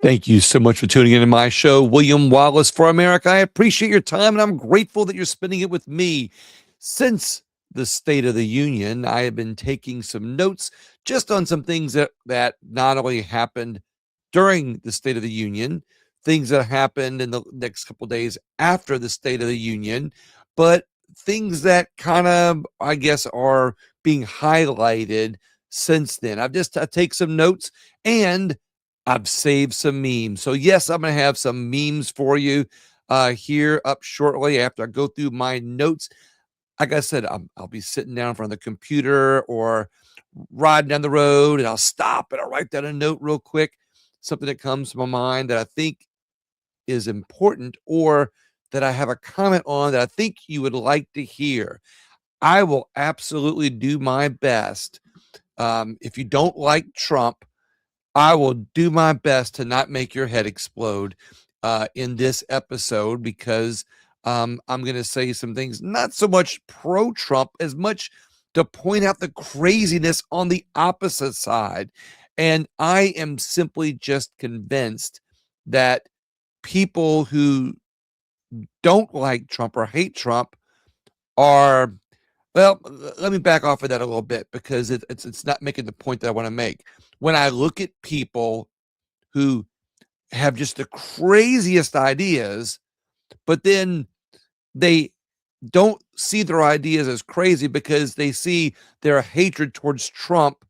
Thank you so much for tuning into my show, William Wallace for America. I appreciate your time and I'm grateful that you're spending it with me. Since the State of the Union, I have been taking some notes just on some things that not only happened during the State of the Union, things that happened in the next couple of days after the State of the Union, but things that kind of, I guess, are being highlighted since then. I take some notes and I've saved some memes. So yes, I'm going to have some memes for you here up shortly after I go through my notes. Like I said, I'll be sitting down in front of the computer or riding down the road, and I'll stop and I'll write down a note real quick, something that comes to my mind that I think is important or that I have a comment on that I think you would like to hear. I will absolutely do my best. If you don't like Trump, I will do my best to not make your head explode in this episode because I'm going to say some things, not so much pro Trump as much to point out the craziness on the opposite side. And I am simply just convinced that people who don't like Trump or hate Trump are, well, let me back off of that a little bit because it's not making the point that I want to make. When I look at people who have just the craziest ideas, but then they don't see their ideas as crazy because they see their hatred towards Trump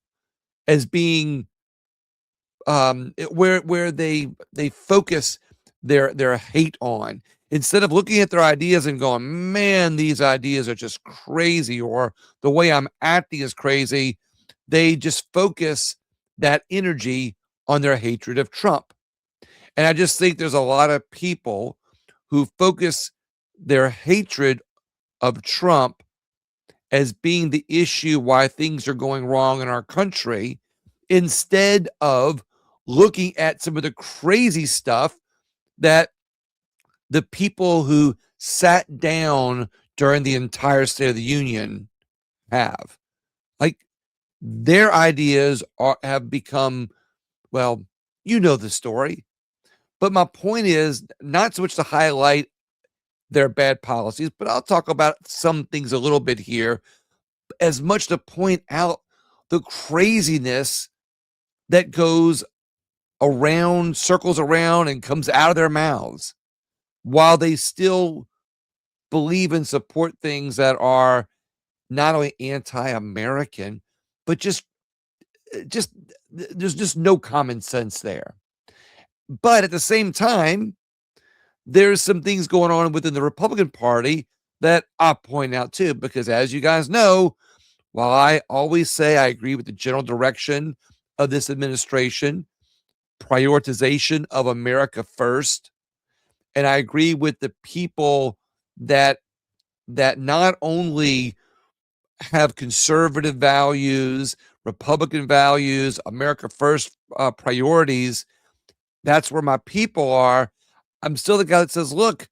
as being where they focus their hate on instead of looking at their ideas and going, man, these ideas are just crazy, or the way I'm acting is crazy. They just focus that energy on their hatred of Trump. And I just think there's a lot of people who focus their hatred of Trump as being the issue why things are going wrong in our country instead of looking at some of the crazy stuff that the people who sat down during the entire State of the Union have. Like their ideas have become, well, you know the story. But my point is not so much to highlight their bad policies, but I'll talk about some things a little bit here, as much to point out the craziness that goes around, circles around, and comes out of their mouths while they still believe and support things that are not only anti-American, but just there's just no common sense there. But at the same time, there's some things going on within the Republican Party that I point out too, because as you guys know, while I always say I agree with the general direction of this administration, prioritization of America first, and I agree with the people that not only have conservative values, Republican values, America first priorities, that's where my people are. I'm still the guy that says, look,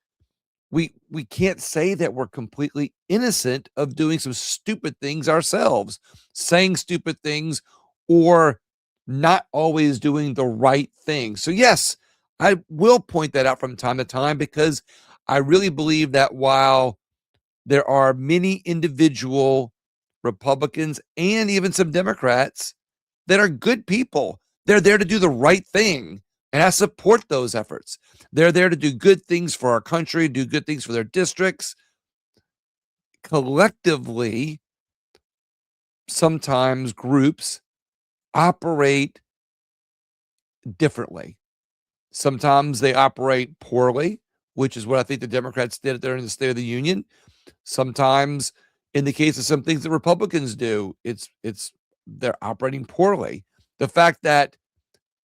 we can't say that we're completely innocent of doing some stupid things ourselves, saying stupid things or not always doing the right thing. So yes, I will point that out from time to time because I really believe that while there are many individual Republicans and even some Democrats that are good people, they're there to do the right thing. And I support those efforts. They're there to do good things for our country, do good things for their districts. Collectively, sometimes groups operate differently. Sometimes they operate poorly, which is what I think the Democrats did during the State of the Union. Sometimes, in the case of some things that Republicans do, it's they're operating poorly. The fact that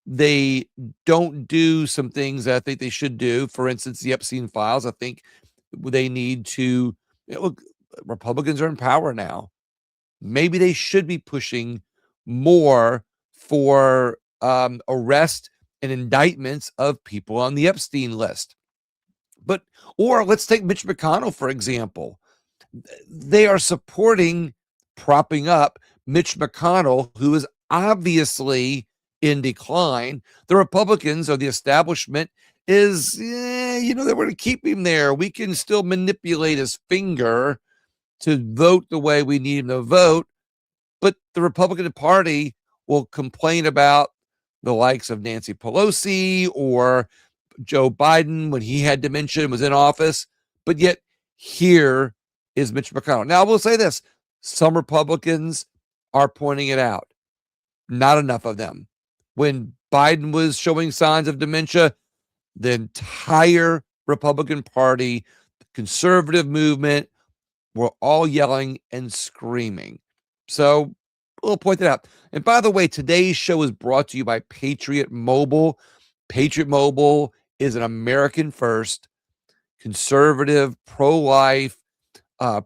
they don't do some things that I think they should do, for instance, the Epstein files, I think they need to look. Republicans are in power now. Maybe they should be pushing more for arrest and indictments of people on the Epstein list. But, or let's take Mitch McConnell, for example. They are supporting, propping up Mitch McConnell, who is obviously in decline. The Republicans or the establishment is, they want to keep him there. We can still manipulate his finger to vote the way we need him to vote. But the Republican Party will complain about the likes of Nancy Pelosi or Joe Biden when he had dementia and was in office. But yet here is Mitch McConnell. Now, I will say this. Some Republicans are pointing it out. Not enough of them. When Biden was showing signs of dementia, the entire Republican Party, the conservative movement, were all yelling and screaming. So we'll point that out. And by the way, today's show is brought to you by Patriot Mobile. Patriot Mobile is an American first, conservative, pro-life,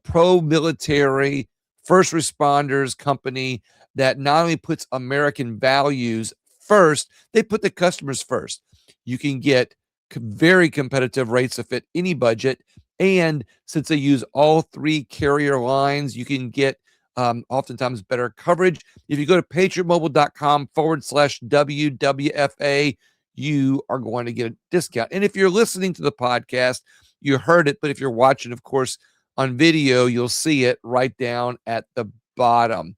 pro-military, first responders company that not only puts American values first, they put the customers first. You can get very competitive rates to fit any budget. And since they use all three carrier lines, you can get oftentimes better coverage. If you go to patriotmobile.com/WWFA, you are going to get a discount. And if you're listening to the podcast, you heard it. But if you're watching, of course, on video, you'll see it right down at the bottom.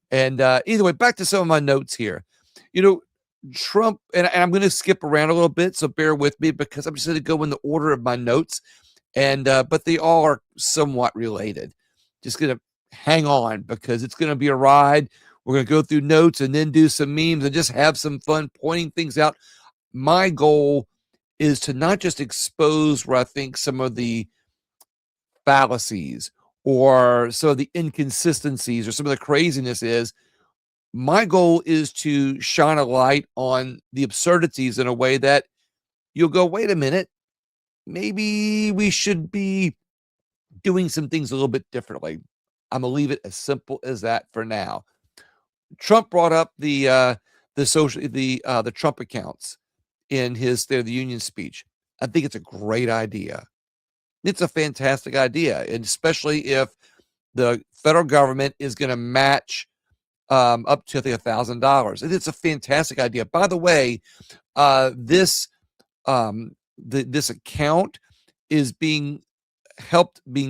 And either way, back to some of my notes here. Trump, and I'm going to skip around a little bit, so bear with me because I'm just going to go in the order of my notes. And but they all are somewhat related. Just going to hang on because it's going to be a ride. We're going to go through notes and then do some memes and just have some fun pointing things out. My goal is to not just expose where I think some of the fallacies or some of the inconsistencies or some of the craziness is. My goal is to shine a light on the absurdities in a way that you'll go, wait a minute, maybe we should be doing some things a little bit differently. I'm gonna leave it as simple as that for now. Trump brought up the Trump accounts in his State of the Union speech. I think it's a great idea. It's a fantastic idea, and especially if the federal government is going to match up to, I think, $1,000. It's a fantastic idea. By the way, this account is being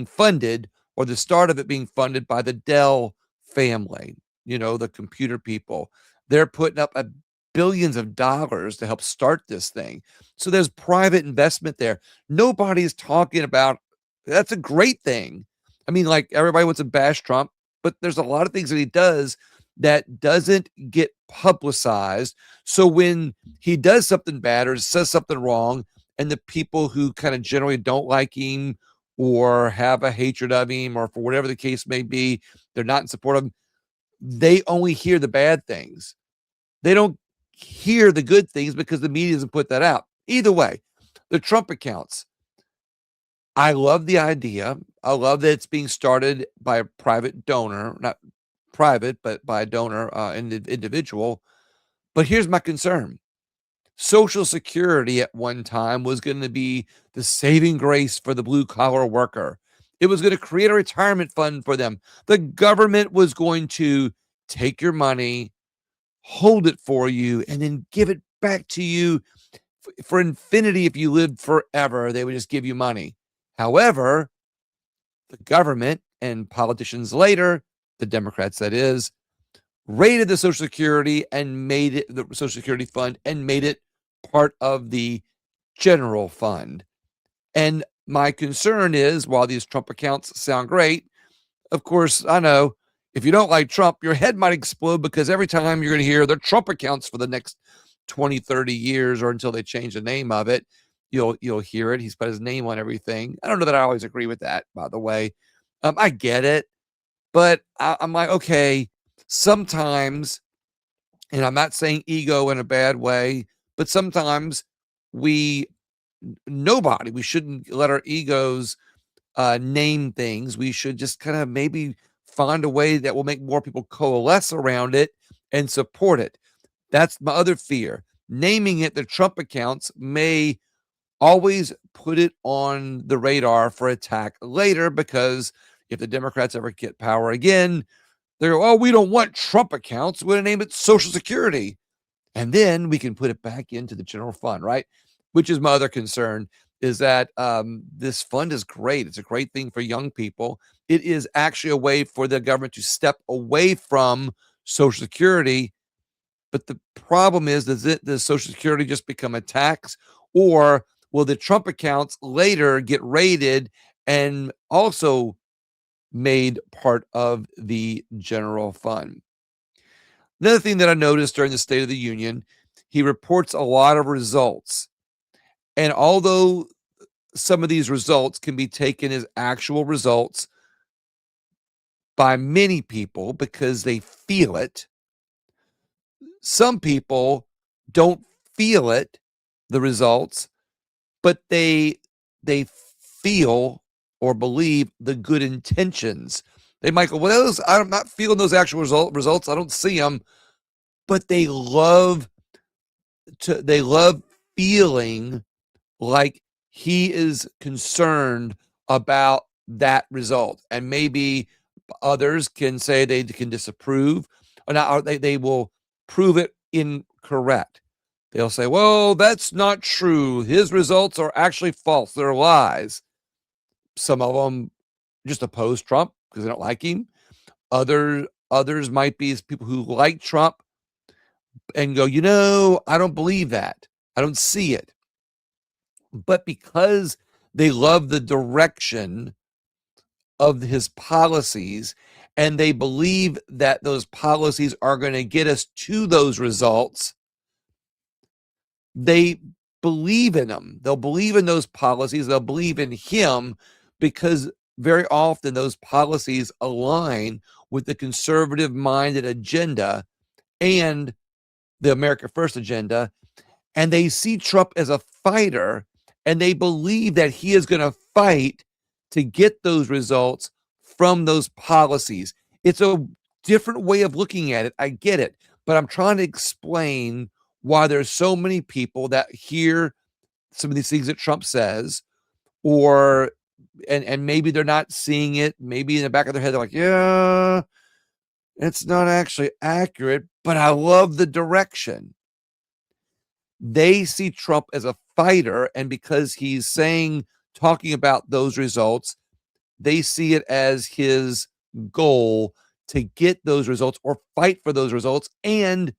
funded, or the start of it being funded by the Dell family. The computer people. They're putting up billions of dollars to help start this thing. So there's private investment there. Nobody's talking about that's a great thing. I mean, like, everybody wants to bash Trump, but there's a lot of things that he does that doesn't get publicized. So when he does something bad or says something wrong, and the people who kind of generally don't like him or have a hatred of him, or for whatever the case may be, they're not in support of him, they only hear the bad things. They don't hear the good things because the media doesn't put that out. Either way, the Trump accounts. I love the idea. I love that it's being started by a private donor, not private, but by a donor, individual. But here's my concern. Social Security at one time was going to be the saving grace for the blue collar worker. It was going to create a retirement fund for them. The government was going to take your money, hold it for you, and then give it back to you for infinity. If you lived forever, they would just give you money. However, the government and politicians later, the Democrats that is, raided the Social Security and made it the Social Security fund and made it part of the general fund. And my concern is, while these Trump accounts sound great, of course, I know if you don't like Trump, your head might explode, because every time you're going to hear the Trump accounts for the next 20, 30 years, or until they change the name of it, you'll hear it. He's put his name on everything. I don't know that I always agree with that, by the way. I get it, but I'm like, okay, sometimes, and I'm not saying ego in a bad way, but sometimes we shouldn't let our egos name things. We should just kind of maybe find a way that will make more people coalesce around it and support it. That's my other fear. Naming it the Trump accounts may always put it on the radar for attack later, because if the Democrats ever get power again, they go, oh, we don't want Trump accounts. We're going to name it Social Security. and then we can put it back into the general fund, right? Which is my other concern, is that this fund is great. It's a great thing for young people. It is actually a way for the government to step away from Social Security. But the problem is, does Social Security just become a tax, or will the Trump accounts later get raided and also made part of the general fund? Another thing that I noticed during the State of the Union, he reports a lot of results. And although some of these results can be taken as actual results by many people because they feel it, some people don't feel it, the results, but they feel or believe the good intentions. They might go, well, I'm not feeling those actual results. I don't see them, but they love feeling like he is concerned about that result. And maybe others can say they can disapprove, or not, or they will prove it incorrect. They'll say, well, that's not true. His results are actually false. They're lies. Some of them just oppose Trump because they don't like him. Others might be people who like Trump and go, I don't believe that. I don't see it. But because they love the direction of his policies and they believe that those policies are going to get us to those results, they believe in them. They'll believe in those policies. They'll believe in him because very often those policies align with the conservative-minded agenda and the America First agenda. And they see Trump as a fighter, and they believe that he is going to fight to get those results from those policies. It's a different way of looking at it. I get it, but I'm trying to explain why there's so many people that hear some of these things that Trump says, or and maybe they're not seeing it. Maybe in the back of their head, they're like, yeah, it's not actually accurate, but I love the direction. They see Trump as a fighter, and because he's talking about those results, they see it as his goal to get those results or fight for those results. And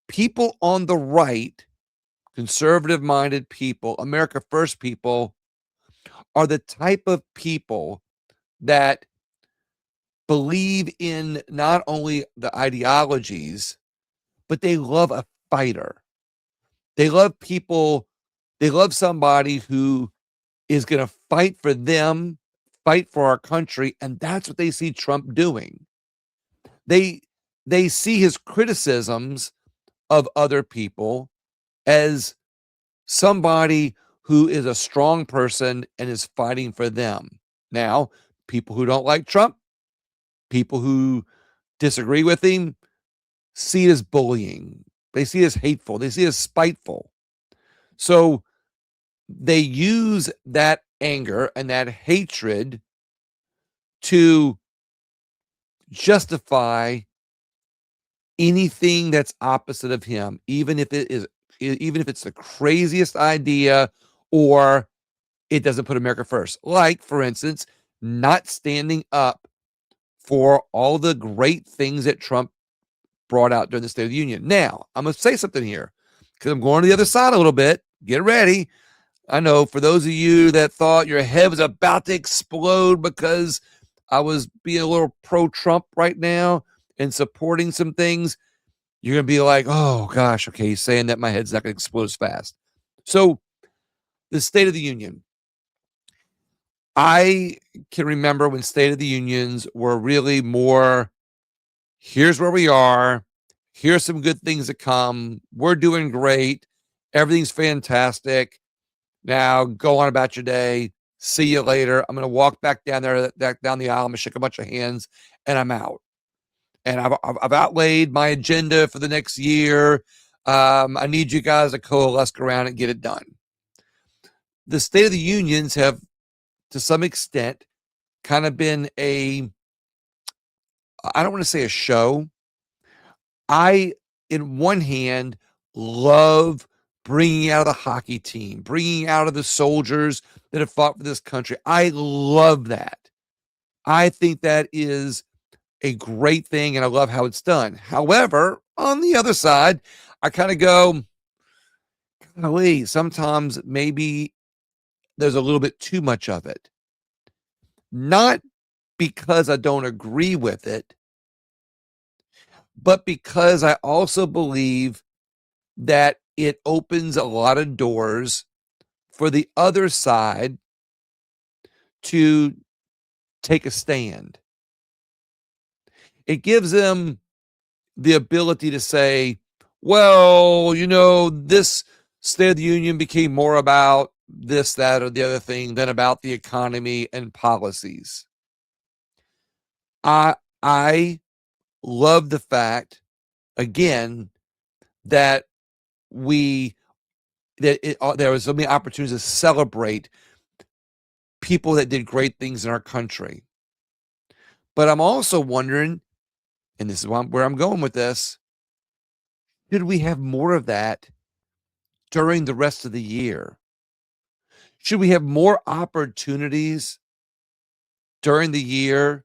people on the right, conservative-minded people, America First people, are the type of people that believe in not only the ideologies, but they love a fighter. They love somebody who is going to fight for them, fight for our country, and that's what they see Trump doing. They see his criticisms of other people as somebody who is a strong person and is fighting for them. Now, people who don't like Trump, people who disagree with him, see it as bullying. They see it as hateful. They see it as spiteful. So they use that anger and that hatred to justify anything that's opposite of him, even if it's the craziest idea or it doesn't put America first. Like, for instance, not standing up for all the great things that Trump brought out during the State of the Union. Now, I'm going to say something here because I'm going to the other side a little bit. Get ready. I know for those of you that thought your head was about to explode because I was being a little pro-Trump right now and supporting some things, you're going to be like, oh, gosh, okay, he's saying that my head's not going to explode as fast. So the State of the Union. I can remember when State of the Unions were really more, here's where we are. Here's some good things to come. We're doing great. Everything's fantastic. Now go on about your day. See you later. I'm going to walk back down there, back down the aisle. I'm going to shake a bunch of hands and I'm out. And I've outlaid my agenda for the next year. I need you guys to coalesce around and get it done. The State of the Unions have, to some extent, kind of been I don't want to say a show. I in one hand, love bringing out of the hockey team, bringing out of the soldiers that have fought for this country. I love that. I think that is a great thing, and I love how it's done. However, on the other side, I kind of go, golly, sometimes maybe there's a little bit too much of it. Not because I don't agree with it, but because I also believe that it opens a lot of doors for the other side to take a stand. It gives them the ability to say, well, this State of the Union became more about this, that, or the other thing than about the economy and policies. I love the fact, again, that there was so many opportunities to celebrate people that did great things in our country. But I'm also wondering, and this is where I'm going with this, should we have more of that during the rest of the year? Should we have more opportunities during the year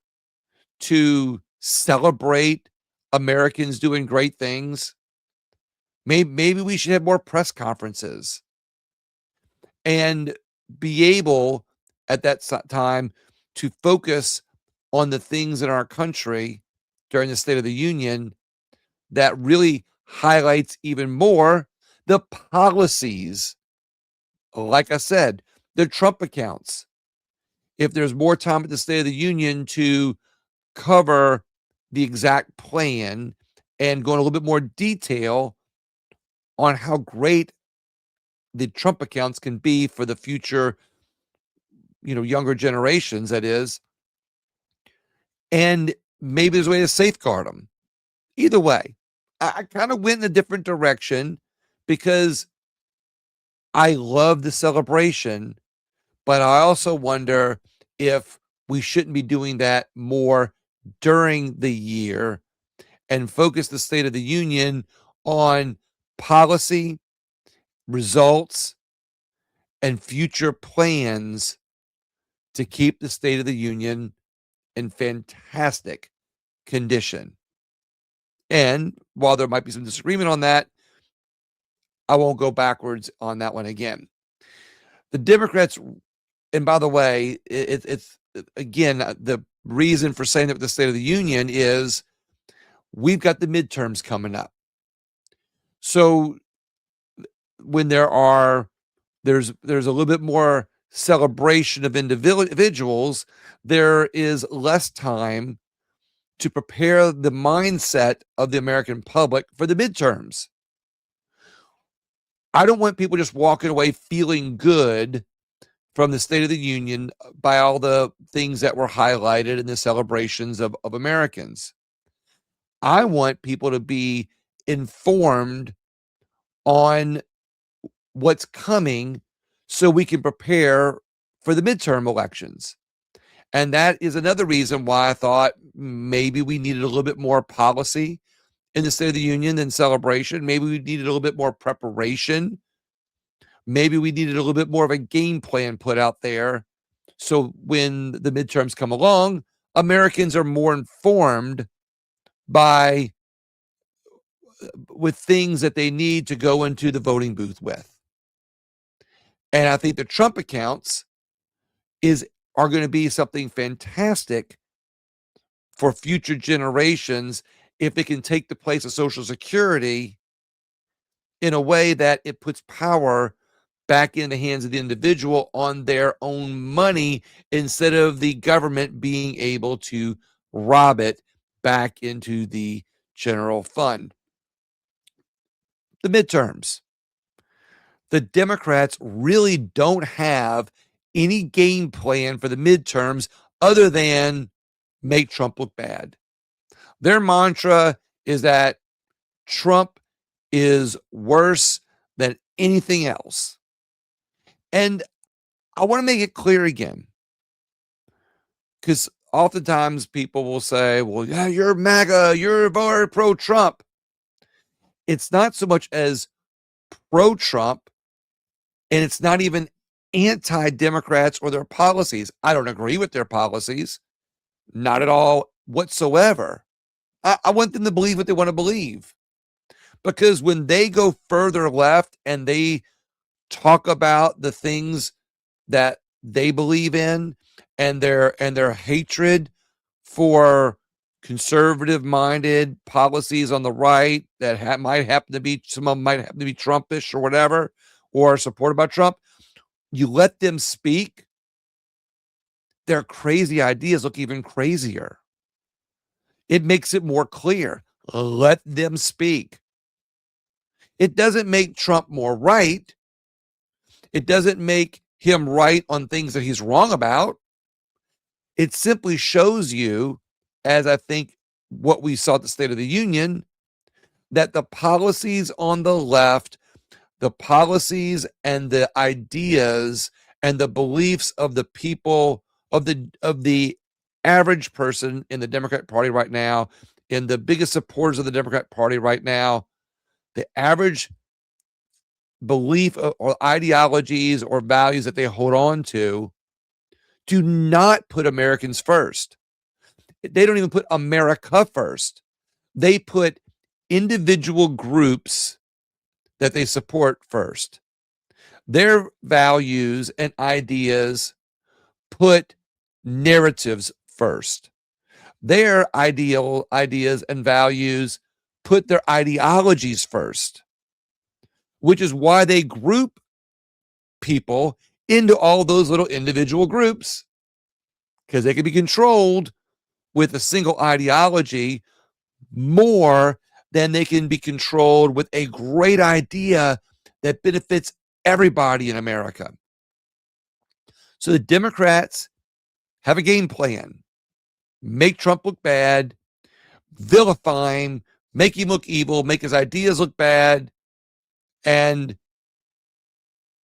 to celebrate Americans doing great things? Maybe we should have more press conferences and be able at that time to focus on the things in our country during the State of the Union that really highlights even more the policies. Like I said, the Trump accounts. If there's more time at the State of the Union to cover the exact plan and go in a little bit more detail on how great the Trump accounts can be for the future, younger generations, that is, and maybe there's a way to safeguard them. Either way, I kind of went in a different direction because I love the celebration, but I also wonder if we shouldn't be doing that more during the year and focus the State of the Union on policy, results, and future plans to keep the State of the Union in fantastic condition. And while there might be some disagreement on that, I won't go backwards on that one again. The Democrats, and by the way, it's again, the reason for saying that with the State of the Union is we've got the midterms coming up. So when there's a little bit more celebration of individuals, there is less time to prepare the mindset of the American public for the midterms. I don't want people just walking away feeling good from the State of the Union by all the things that were highlighted in the celebrations of Americans. I want people to be informed on what's coming so we can prepare for the midterm elections. And that is another reason why I thought maybe we needed a little bit more policy in the State of the Union than celebration. Maybe we needed a little bit more preparation. Maybe we needed a little bit more of a game plan put out there. So when the midterms come along, Americans are more informed with things that they need to go into the voting booth with. And I think the Trump accounts are going to be something fantastic for future generations if it can take the place of Social Security in a way that it puts power back in the hands of the individual on their own money instead of the government being able to rob it back into the general fund. The midterms. The Democrats really don't have any game plan for the midterms other than make Trump look bad. Their mantra is that Trump is worse than anything else. And I want to make it clear again, because oftentimes people will say, well, yeah, you're MAGA, you're pro-Trump. It's not so much as pro-Trump, and it's not even anti-Democrats or their policies. I don't agree with their policies, not at all whatsoever. I want them to believe what they want to believe, because when they go further left and they talk about the things that they believe in, and their hatred for conservative minded policies on the right that might happen to be, some of them might happen to be Trumpish or whatever, or supported by Trump, you let them speak, their crazy ideas look even crazier. It makes it more clear. Let them speak. It doesn't make Trump more right. It doesn't make him right on things that he's wrong about. It simply shows you, as I think what we saw at the State of the Union, that the policies on the left, the policies and the ideas and the beliefs of the people, of the average person in the Democrat Party right now, in the biggest supporters of the Democrat Party right now, the average belief or ideologies or values that they hold on to do not put Americans first. They don't even put America first. They put individual groups that they support first. Their values and ideas put narratives first. Their ideas and values put their ideologies first, which is why they group people into all those little individual groups, because they can be controlled with a single ideology more than they can be controlled with a great idea that benefits everybody in America. So the Democrats have a game plan. Make Trump look bad, vilify him, make him look evil, make his ideas look bad, and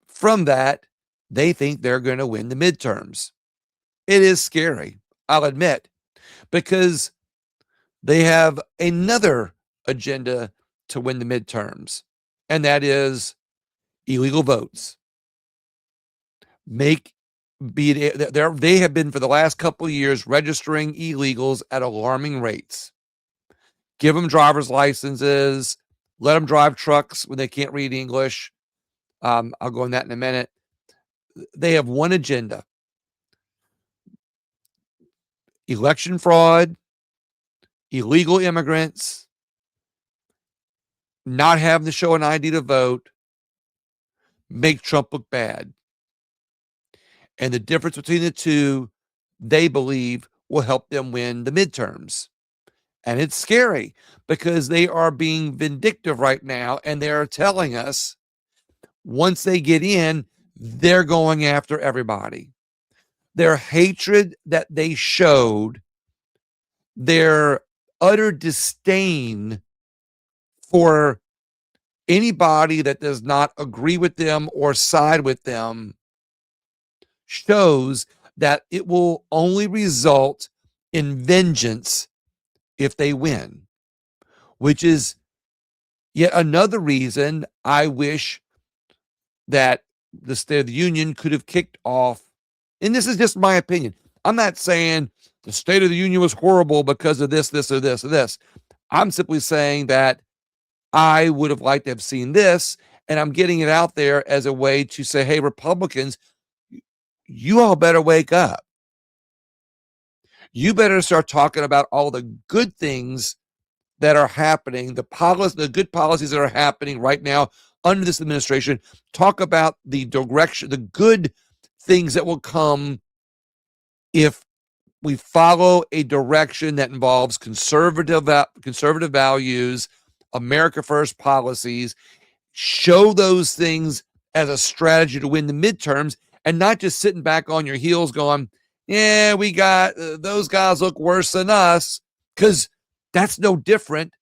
from that, they think they're going to win the midterms. It is scary, I'll admit, because they have another agenda to win the midterms, and that is illegal votes. They have been for the last couple of years registering illegals at alarming rates. Give them driver's licenses, let them drive trucks when they can't read English. I'll go on that in a minute. They have one agenda: election fraud, illegal immigrants, not having to show an ID to vote, make Trump look bad. And the difference between the two, they believe, will help them win the midterms. And it's scary because they are being vindictive right now, and they are telling us once they get in, they're going after everybody. Their hatred that they showed, their utter disdain for anybody that does not agree with them or side with them, shows that it will only result in vengeance if they win, which is yet another reason I wish that the State of the Union could have kicked off. And this is just my opinion. I'm not saying the State of the Union was horrible because of this, this, or this, or this. I'm simply saying that I would have liked to have seen this, and I'm getting it out there as a way to say, hey, Republicans, you all better wake up. You better start talking about all the good things that are happening, the good policies that are happening right now under this administration. Talk about the direction, the good things that will come if we follow a direction that involves conservative values, America First policies. Show those things as a strategy to win the midterms, and not just sitting back on your heels going, yeah, we got those guys look worse than us, because that's no different.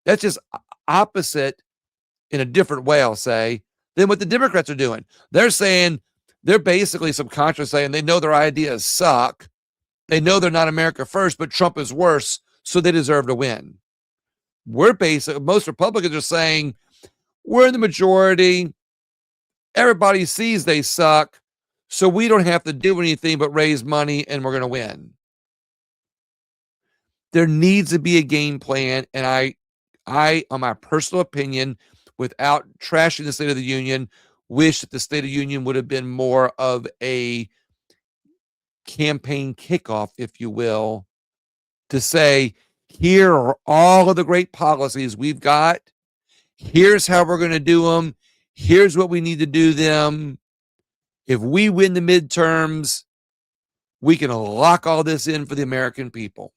That's just opposite in a different way, I'll say, than what the Democrats are doing. They're basically subconsciously saying they know their ideas suck. They know they're not America First, but Trump is worse, so they deserve to win. Most Republicans are saying, we're in the majority. Everybody sees they suck. So we don't have to do anything but raise money and we're going to win. There needs to be a game plan. And I, on my personal opinion, without trashing the State of the Union, wish that the State of the Union would have been more of a campaign kickoff, if you will, to say, here are all of the great policies we've got. Here's how we're going to do them. Here's what we need to do them. If we win the midterms, we can lock all this in for the American people.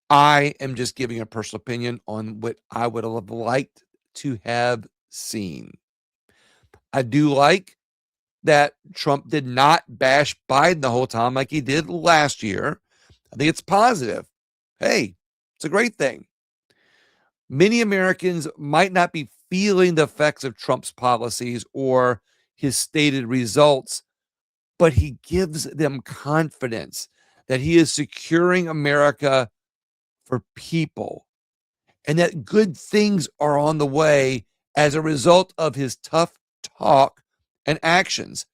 I am just giving a personal opinion on what I would have liked to have seen. I do like that Trump did not bash Biden the whole time like he did last year. I think it's positive. Hey, it's a great thing. Many Americans might not be feeling the effects of Trump's policies or his stated results, but he gives them confidence that he is securing America for people and that good things are on the way as a result of his tough talk and actions.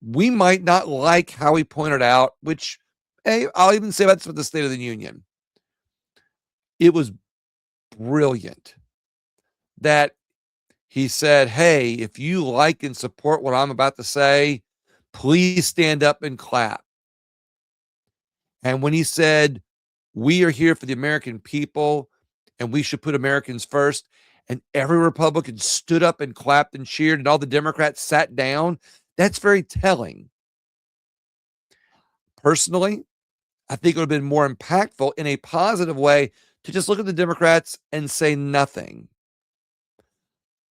We might not like how he pointed out, which, hey, I'll even say that's for the State of the Union. It was brilliant that he said, hey, if you like and support what I'm about to say, please stand up and clap. And when he said, we are here for the American people and we should put Americans first, and every Republican stood up and clapped and cheered and all the Democrats sat down, that's very telling. Personally, I think it would have been more impactful in a positive way to just look at the Democrats and say nothing.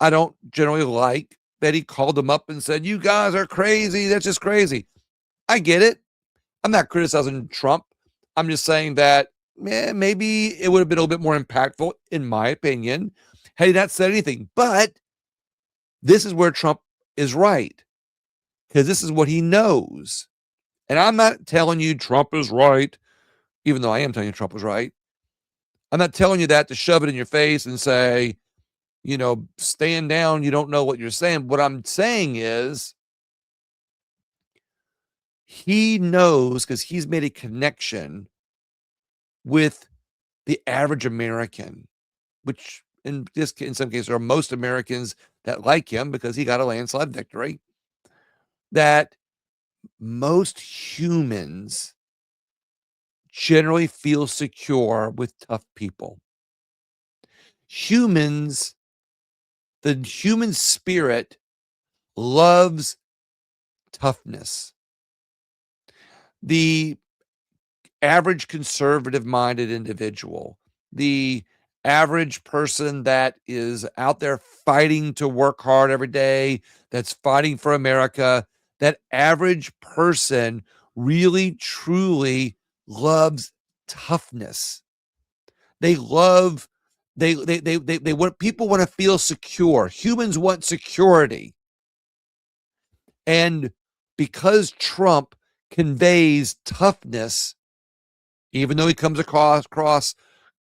I don't generally like that he called them up and said, you guys are crazy. That's just crazy. I get it. I'm not criticizing Trump. I'm just saying that maybe it would have been a little bit more impactful, in my opinion, had he not said anything. But this is where Trump is right, because this is what he knows. And I'm not telling you Trump is right, even though I am telling you Trump was right. I'm not telling you that to shove it in your face and say, stand down. You don't know what you're saying. What I'm saying is he knows, because he's made a connection with the average American, which in some cases are most Americans that like him because he got a landslide victory, that most humans generally feel secure with tough people. The human spirit loves toughness. The average conservative-minded individual, the average person that is out there fighting to work hard every day, that's fighting for America, that average person really, truly loves toughness. They want people want to feel secure. Humans want security. And because Trump conveys toughness, even though he comes across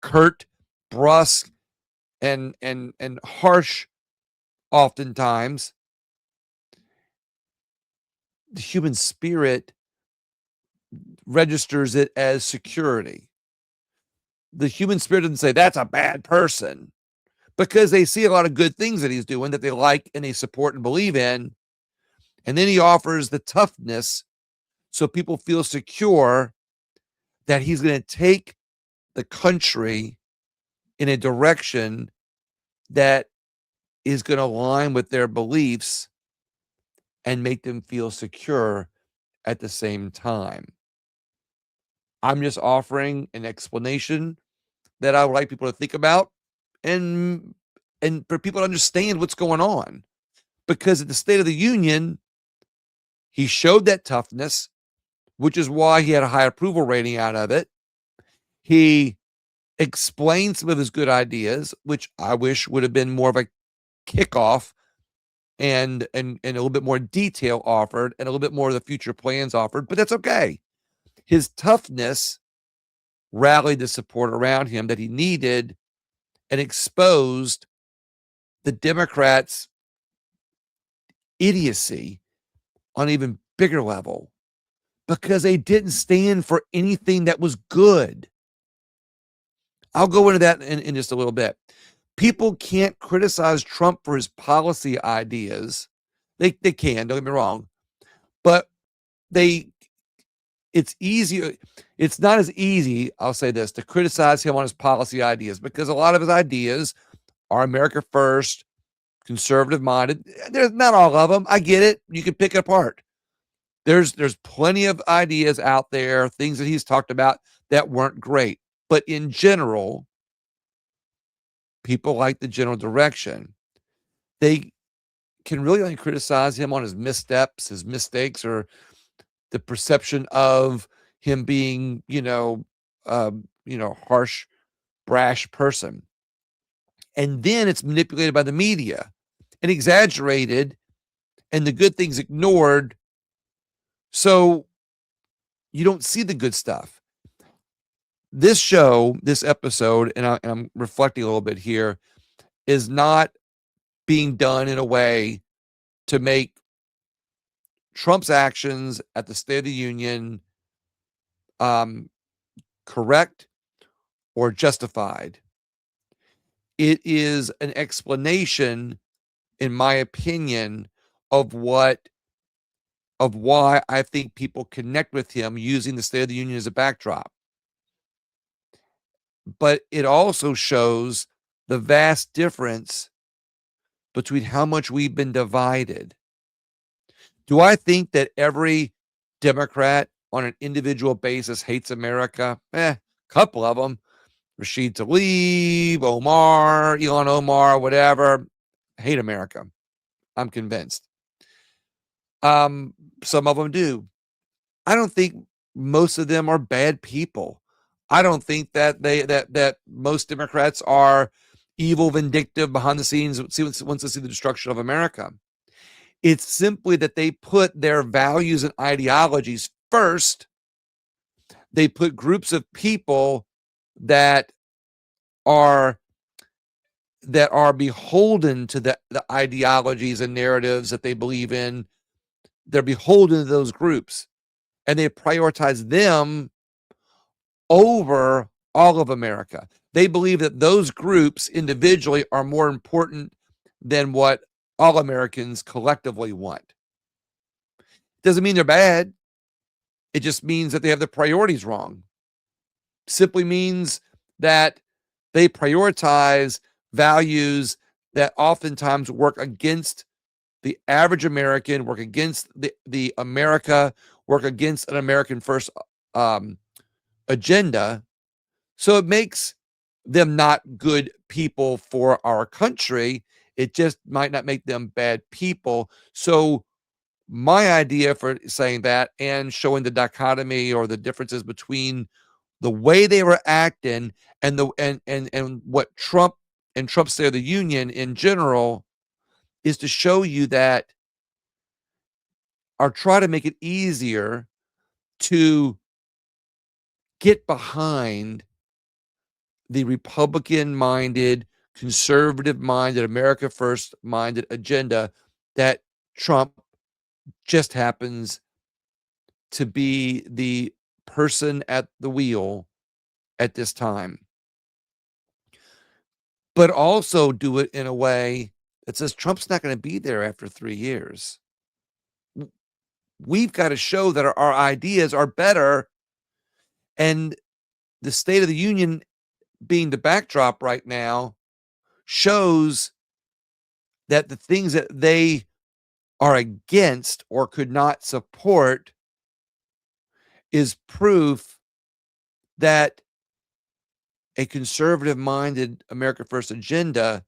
curt, brusque, and harsh oftentimes, the human spirit registers it as security. The human spirit doesn't say that's a bad person, because they see a lot of good things that he's doing that they like and they support and believe in. And then he offers the toughness so people feel secure that he's going to take the country in a direction that is going to align with their beliefs and make them feel secure at the same time. I'm just offering an explanation that I would like people to think about and for people to understand what's going on. Because at the State of the Union, he showed that toughness, which is why he had a high approval rating out of it. He explained some of his good ideas, which I wish would have been more of a kickoff and a little bit more detail offered and a little bit more of the future plans offered, but that's okay. His toughness rallied the support around him that he needed and exposed the Democrats' idiocy on an even bigger level because they didn't stand for anything that was good. I'll go into that in just a little bit. People can't criticize Trump for his policy ideas. They can, don't get me wrong, but it's easier. It's not as easy, I'll say this, to criticize him on his policy ideas because a lot of his ideas are America first, conservative minded. There's not all of them. I get it. You can pick it apart. There's plenty of ideas out there, things that he's talked about that weren't great. But in general, people like the general direction. They can really only criticize him on his missteps, his mistakes, or the perception of him being, harsh, brash person. And then it's manipulated by the media and exaggerated and the good things ignored. So you don't see the good stuff. This show, this episode, and I'm reflecting a little bit here, is not being done in a way to make Trump's actions at the State of the Union correct or justified. It is an explanation, in my opinion, of why I think people connect with him using the State of the Union as a backdrop. But it also shows the vast difference between how much we've been divided. Do I think that every Democrat on an individual basis hates America? Couple of them. Rashid Tlaib, Ilhan Omar, whatever, hate America. I'm convinced. Some of them do. I don't think most of them are bad people. I don't think that that most Democrats are evil, vindictive, behind the scenes, wants to see the destruction of America. It's simply that they put their values and ideologies first. They put groups of people that are beholden to the ideologies and narratives that they believe in. They're beholden to those groups, and they prioritize them over all of America. They believe that those groups individually are more important than what all Americans collectively want. Doesn't mean they're bad. It just means that they have the priorities wrong. Simply means that they prioritize values that oftentimes work against the average American, work against the America, work against an American first agenda. So it makes them not good people for our country. It just might not make them bad people. So my idea for saying that and showing the dichotomy or the differences between the way they were acting and what Trump and Trump's State of the Union in general is to show you that, or try to make it easier to get behind the Republican-minded, conservative-minded, America First-minded agenda that Trump just happens to be the person at the wheel at this time. But also do it in a way that says Trump's not going to be there after 3 years. We've got to show that our ideas are better, and the State of the Union being the backdrop right now shows that the things that they are against or could not support is proof that a conservative-minded America First agenda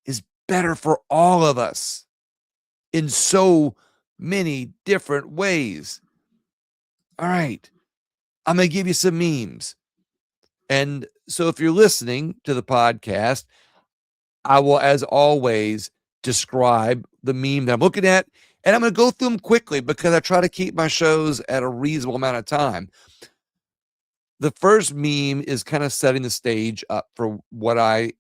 is better for all of us in so many different ways. All right, I'm going to give you some memes. And so if you're listening to the podcast, I will, as always, describe the meme that I'm looking at, and I'm going to go through them quickly because I try to keep my shows at a reasonable amount of time. The first meme is kind of setting the stage up for what I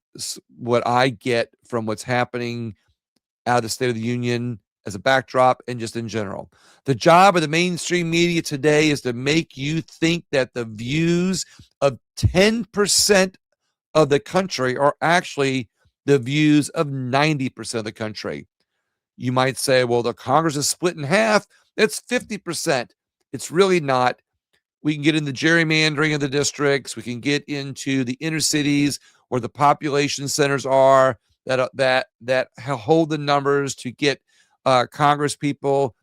get from what's happening out of the State of the Union as a backdrop and just in general. The job of the mainstream media today is to make you think that the views of 10% of the country are actually the views of 90% of the country. You might say, well, the Congress is split in half. That's 50%. It's really not. We can get into gerrymandering of the districts. We can get into the inner cities where the population centers are that hold the numbers to get Congress people.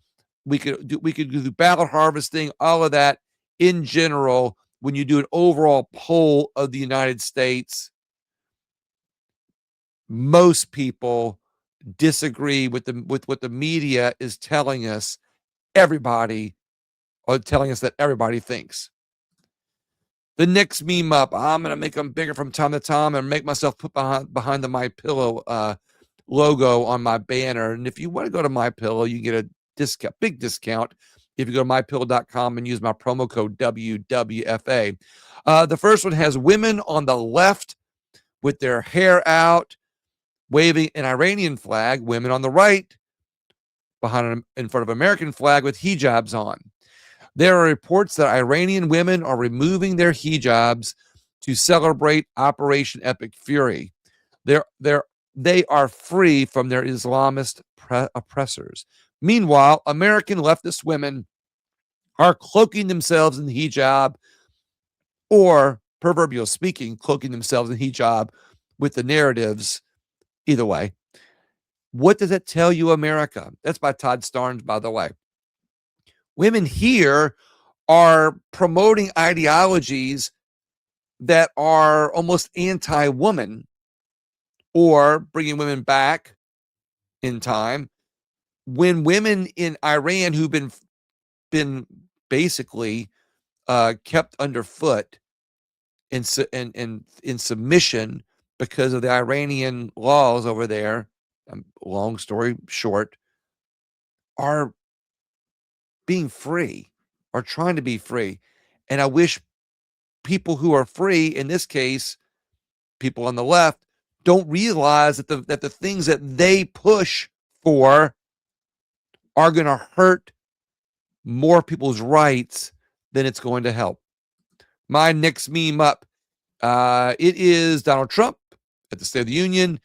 We could do ballot harvesting, all of that. In general, when you do an overall poll of the United States, most people disagree with what the media is telling us. Everybody or telling us that everybody thinks. The next meme up, I'm gonna make them bigger from time to time and make myself put behind the My Pillow logo on my banner. And if you want to go to My Pillow, you can get a discount, big discount, if you go to mypillow.com and use my promo code WWFA. The first one has women on the left with their hair out, waving an Iranian flag. Women on the right, in front of American flag with hijabs on. There are reports that Iranian women are removing their hijabs to celebrate Operation Epic Fury. They are free from their Islamist oppressors. Meanwhile, American leftist women are cloaking themselves in hijab, or proverbial speaking, cloaking themselves in hijab with the narratives. Either way, what does that tell you, America? That's by Todd Starnes, by the way. Women here are promoting ideologies that are almost anti-woman, or bringing women back in time, when women in Iran who've been basically kept underfoot in submission because of the Iranian laws over there, long story short, are being free, are trying to be free. And I wish people who are free, in this case, people on the left, don't realize that the things that they push for are going to hurt more people's rights than it's going to help. My next meme up, it is Donald Trump at the State of the Union.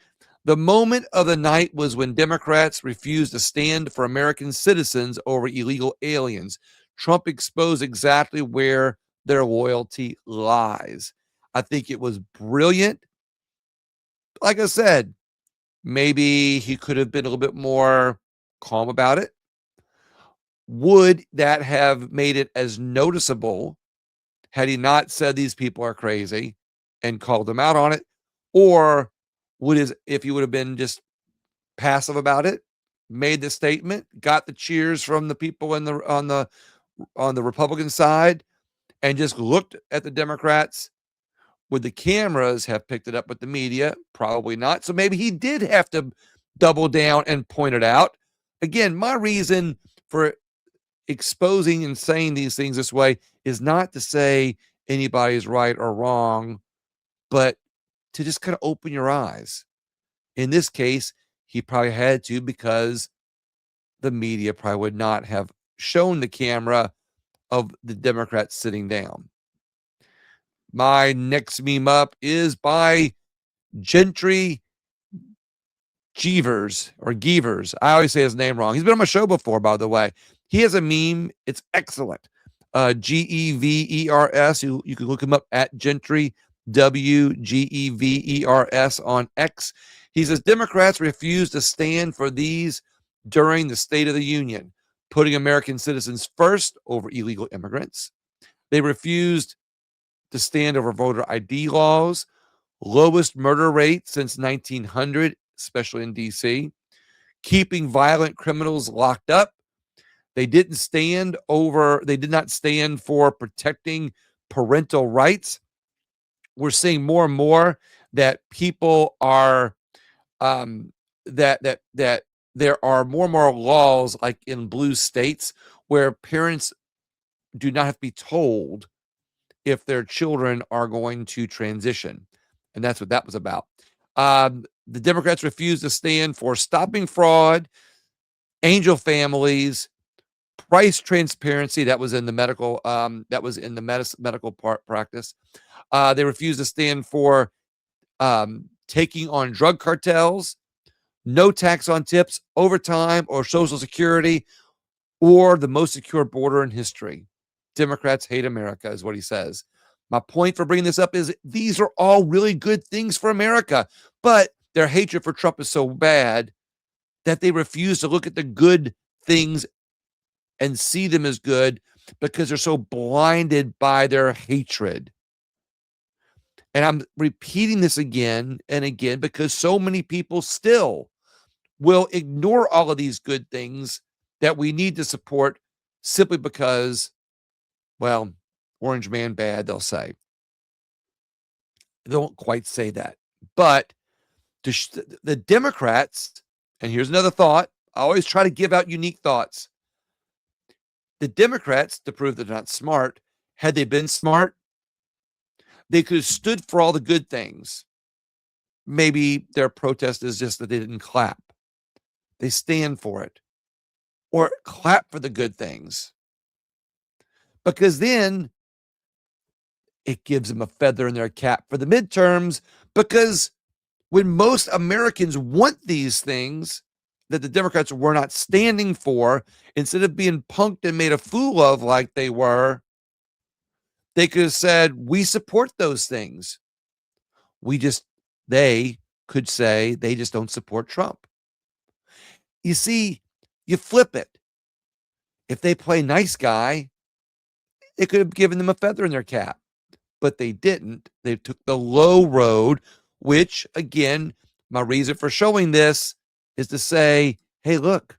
The moment of the night was when Democrats refused to stand for American citizens over illegal aliens. Trump exposed exactly where their loyalty lies. I think it was brilliant. Like I said, maybe he could have been a little bit more calm about it. Would that have made it as noticeable had he not said these people are crazy and called them out on it? Or if he would have been just passive about it, made the statement, got the cheers from the people on the Republican side, and just looked at the Democrats? Would the cameras have picked it up with the media? Probably not. So maybe he did have to double down and point it out. Again, my reason for exposing and saying these things this way is not to say anybody's right or wrong, but to just kind of open your eyes. In this case, he probably had to, because the media probably would not have shown the camera of the Democrats sitting down. My next meme up is by Gentry Jeevers or Geevers. I always say his name wrong. He's been on my show before, by the way. He has a meme. It's excellent. Gevers. You can look him up at Gentry, Gevers on X. He says Democrats refuse to stand for these during the State of the Union, putting American citizens first over illegal immigrants. They refused to stand over voter ID laws, lowest murder rate since 1900, especially in D.C., keeping violent criminals locked up. They did not stand for protecting parental rights. We're seeing more and more that people are that there are more and more laws, like in blue states, where parents do not have to be told if their children are going to transition. And that's what that was about. The Democrats refused to stand for stopping fraud, angel families, price transparency. That was in the medical. That was in the medical practice. They refused to stand for taking on drug cartels, no tax on tips, overtime, or Social Security, or the most secure border in history. Democrats hate America, is what he says. My point for bringing this up is these are all really good things for America, but their hatred for Trump is so bad that they refuse to look at the good things and see them as good because they're so blinded by their hatred. And I'm repeating this again and again because so many people still will ignore all of these good things that we need to support simply because, well, orange man bad, they'll say. They don't quite say that. But the Democrats, and here's another thought. I always try to give out unique thoughts. The Democrats, to prove they're not smart, had they been smart, they could have stood for all the good things. Maybe their protest is just that they didn't clap. They stand for it. Or clap for the good things. Because then it gives them a feather in their cap for the midterms. Because when most Americans want these things that the Democrats were not standing for, instead of being punked and made a fool of like they were, they could have said, we support those things. They could say they just don't support Trump. You see, you flip it. If they play nice guy, it could have given them a feather in their cap, but they didn't. They took the low road, which, again, my reason for showing this is to say, hey, look,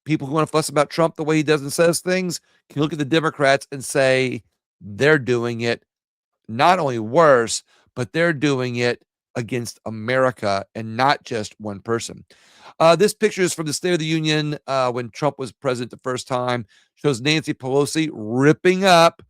people who want to fuss about Trump the way he does and says things can look at the Democrats and say they're doing it not only worse, but they're doing it against America and not just one person. This picture is from the State of the Union when Trump was president the first time. Shows Nancy Pelosi ripping up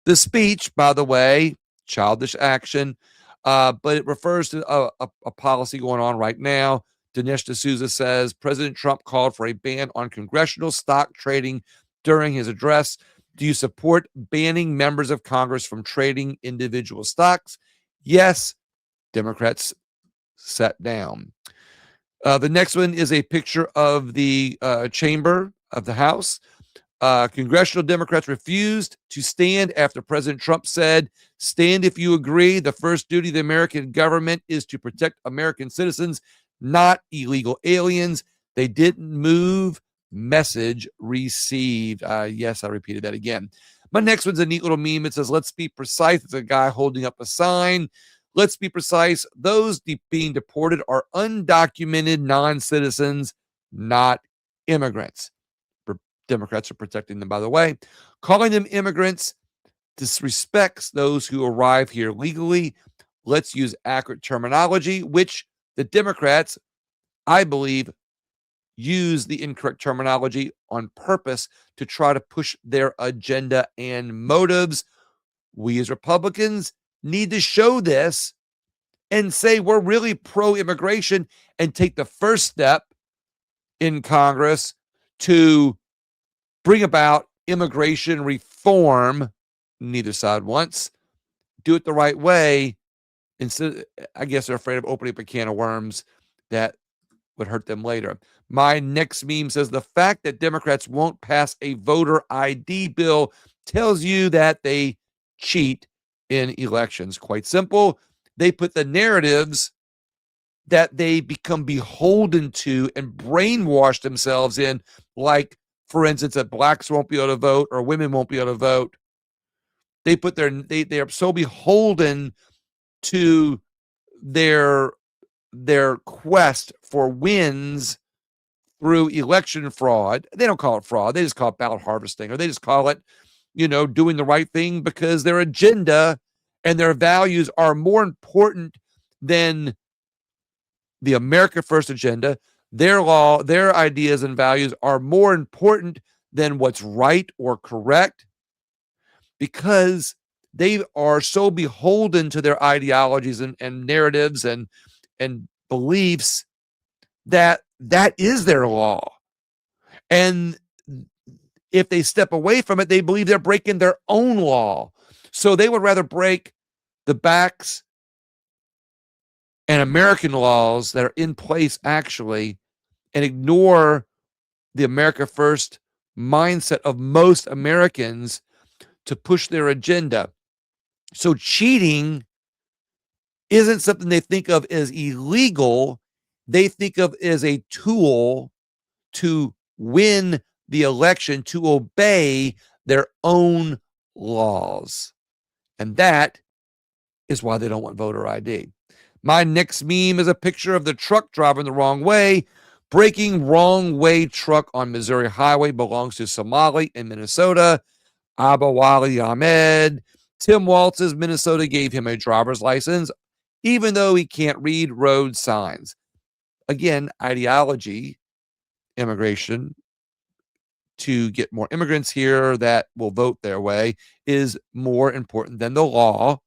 the speech, by the way, childish action, but it refers to a policy going on right now. Dinesh D'Souza says President Trump called for a ban on congressional stock trading during his address. Do you support banning members of Congress from trading individual stocks? Yes. Democrats sat down. The next one is a picture of the chamber of the House. Congressional Democrats refused to stand after President Trump said, stand if you agree. The first duty of the American government is to protect American citizens, not illegal aliens. They didn't move. Message received. Yes, I repeated that again. My next one's a neat little meme. It says, let's be precise. It's a guy holding up a sign. Let's be precise. Those being deported are undocumented non-citizens, not immigrants. Democrats are protecting them, by the way. Calling them immigrants disrespects those who arrive here legally. Let's use accurate terminology, which the Democrats, I believe, use the incorrect terminology on purpose to try to push their agenda and motives. We as Republicans need to show this and say we're really pro-immigration and take the first step in Congress to bring about immigration reform. Neither side wants. Do it the right way. Instead, I guess they're afraid of opening up a can of worms that would hurt them later. My next meme says the fact that Democrats won't pass a voter ID bill tells you that they cheat in elections. Quite simple. They put the narratives that they become beholden to and brainwash themselves in, like, for instance, that blacks won't be able to vote or women won't be able to vote. They put they are so beholden to their quest for wins through election fraud. They don't call it fraud. They just call it ballot harvesting, or they just call it, doing the right thing because their agenda and their values are more important than the America First agenda. Their law, their ideas and values are more important than what's right or correct. because they are so beholden to their ideologies and narratives and beliefs that that is their law. And if they step away from it, they believe they're breaking their own law. So they would rather break the backs and American laws that are in place actually and ignore the America First mindset of most Americans to push their agenda. So cheating isn't something they think of as illegal. They think of as a tool to win the election, to obey their own laws. And that is why they don't want voter ID. My next meme is a picture of the truck driving the wrong way. Braking wrong way truck on Missouri highway belongs to Somali in Minnesota. Abawali Ahmed. Tim Waltz's Minnesota gave him a driver's license, even though he can't read road signs. Again, ideology, immigration, to get more immigrants here that will vote their way is more important than the law.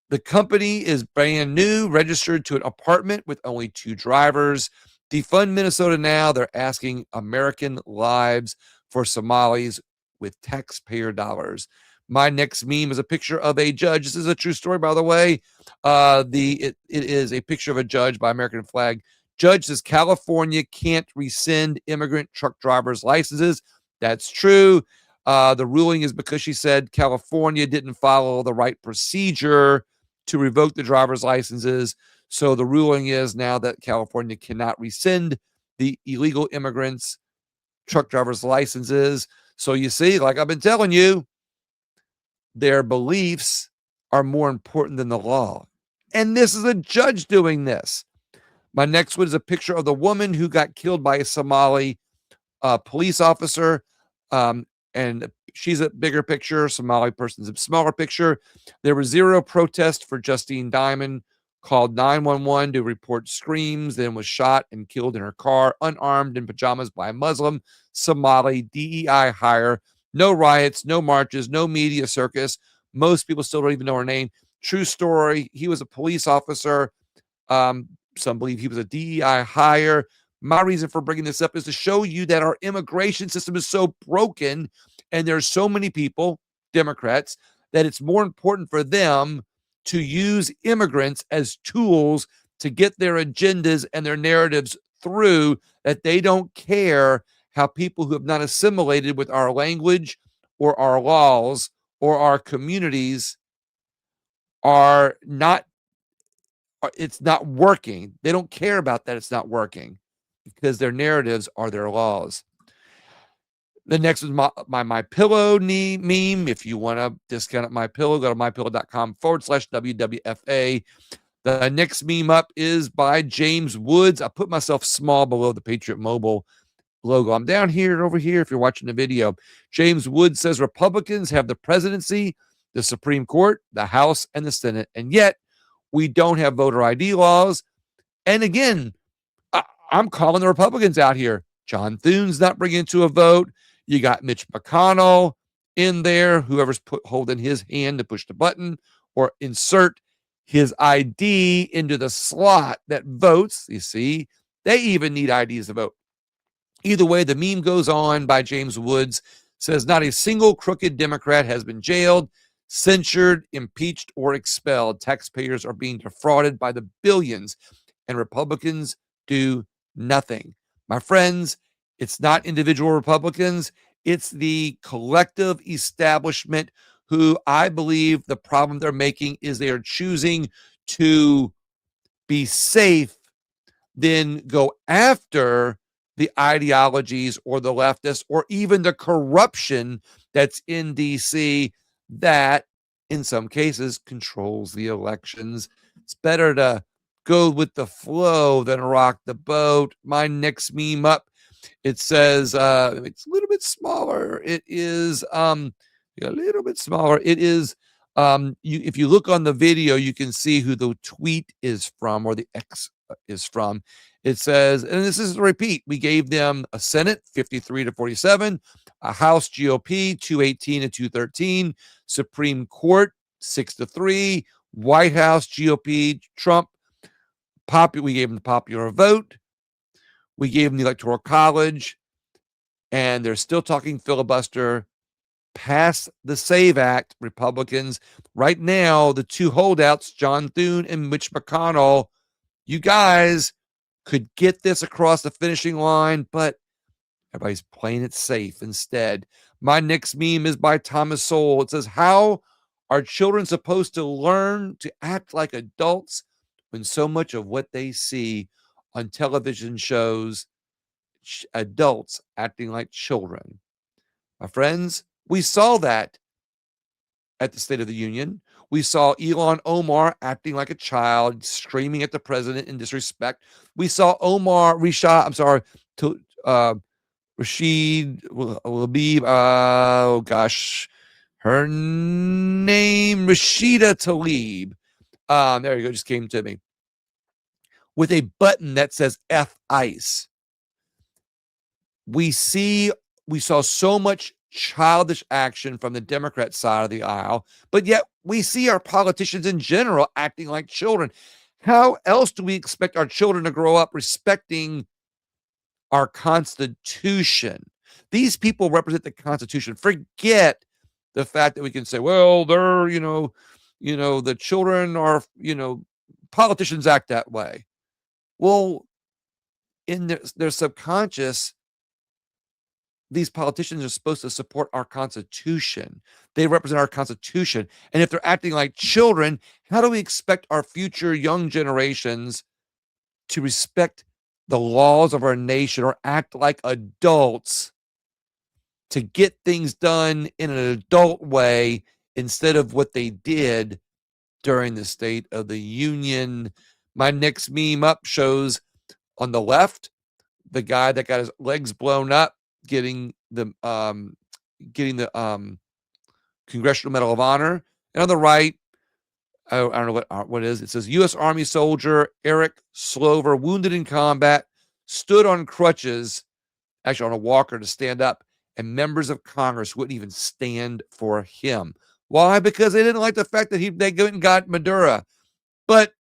The company is brand new, registered to an apartment with only 2 drivers. Defund Minnesota now. They're asking American lives for Somalis with taxpayer dollars. My next meme is a picture of a judge. This is a true story, by the way. It is a picture of a judge by American flag. Judge says California can't rescind immigrant truck drivers' licenses. That's true. The ruling is because she said California didn't follow the right procedure to revoke the driver's licenses. So the ruling is now that California cannot rescind the illegal immigrants' truck drivers' licenses. So you see, like I've been telling you, their beliefs are more important than the law. And this is a judge doing this. My next one is a picture of the woman who got killed by a Somali police officer. And she's a bigger picture. Somali person's a smaller picture. There was zero protest for Justine Diamond, called 911 to report screams, then was shot and killed in her car, unarmed in pajamas by a Muslim Somali DEI hire. No riots, no marches, no media circus. Most people still don't even know her name. True story. He was a police officer. Some believe he was a DEI hire. My reason for bringing this up is to show you that our immigration system is so broken and there's so many people, Democrats, that it's more important for them to use immigrants as tools to get their agendas and their narratives through, that they don't care how people who have not assimilated with our language or our laws or our communities are not, it's not working. They don't care about that. It's not working because their narratives are their laws. The next is my pillow knee meme. If you want to discount at My Pillow, go to mypillow.com/WWFA. The next meme up is by James Woods. I put myself small below the Patriot Mobile logo. I'm down here and over here if you're watching the video. James Woods says Republicans have the presidency, the Supreme Court, the House, and the Senate, and yet we don't have voter ID laws. And again, I'm calling the Republicans out here. John Thune's not bringing it to a vote. You got Mitch McConnell in there, whoever's holding his hand to push the button or insert his ID into the slot that votes. You see, they even need IDs to vote. Either way, the meme goes on by James Woods, says not a single crooked Democrat has been jailed, censured, impeached, or expelled. Taxpayers are being defrauded by the billions, and Republicans do nothing. My friends, it's not individual Republicans. It's the collective establishment who I believe the problem they're making is they are choosing to be safe, then go after the ideologies or the leftists or even the corruption that's in DC that in some cases controls the elections. It's better to go with the flow than rock the boat. My next meme up, it says, it's a little bit smaller. It is a little bit smaller. It is, if you look on the video, you can see who the tweet is from or the X is from. It says, and this is a repeat, we gave them a Senate 53-47, a House GOP 218 and 213, Supreme Court 6-3, White House GOP Trump. We gave them the popular vote. We gave them the Electoral College, and they're still talking filibuster. Pass the SAVE Act, Republicans. Right now, the two holdouts, John Thune and Mitch McConnell, you guys could get this across the finishing line, but everybody's playing it safe instead. My next meme is by Thomas Sowell. It says, how are children supposed to learn to act like adults when so much of what they see on television shows adults acting like children? My friends, we saw that at the State of the Union. We saw Ilhan Omar acting like a child, screaming at the president in disrespect. We saw Rashid Labib, oh gosh, her name, Rashida Tlaib. There you go, just came to me. With a button that says F ICE. We saw so much childish action from the Democrat side of the aisle, but yet we see our politicians in general acting like children. How else do we expect our children to grow up respecting our Constitution? These people represent the Constitution. Forget the fact that we can say, well, they're, the children are, politicians act that way. Well, in their subconscious, these politicians are supposed to support our Constitution. They represent our Constitution. And if they're acting like children, how do we expect our future young generations to respect the laws of our nation or act like adults to get things done in an adult way instead of what they did during the State of the Union? My next meme up shows on the left, the guy that got his legs blown up, getting the Congressional Medal of Honor, and on the right, I don't know what it is. It says U.S. Army soldier Eric Slover, wounded in combat, stood on crutches, actually on a walker to stand up, and members of Congress wouldn't even stand for him. Why? Because they didn't like the fact that they went and got Maduro. But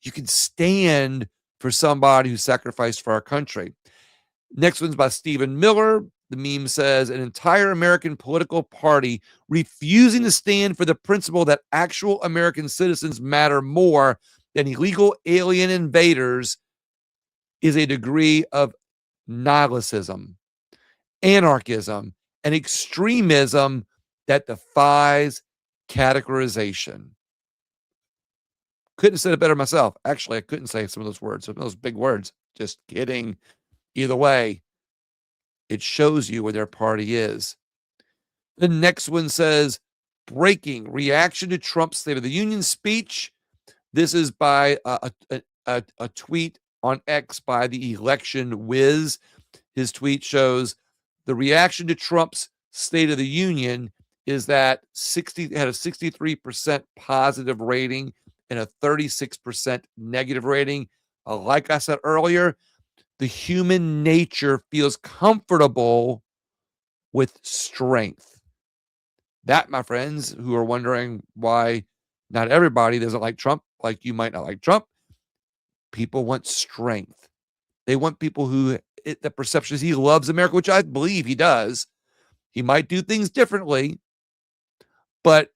you can stand for somebody who sacrificed for our country. Next one's by Stephen Miller. The meme says, an entire American political party refusing to stand for the principle that actual American citizens matter more than illegal alien invaders is a degree of nihilism, anarchism, and extremism that defies categorization. Couldn't have said it better myself. Actually, I couldn't say some of those words, some of those big words. Just kidding. Either way, it shows you where their party is. The next one says, breaking reaction to Trump's State of the Union speech. This is by a tweet on X by the Election Whiz. His tweet shows the reaction to Trump's State of the Union is that had a 63% positive rating and a 36% negative rating. Like I said earlier, the human nature feels comfortable with strength. That, my friends, who are wondering why not everybody doesn't like Trump, like you might not like Trump, people want strength. They want people who, the perception is he loves America, which I believe he does. He might do things differently, but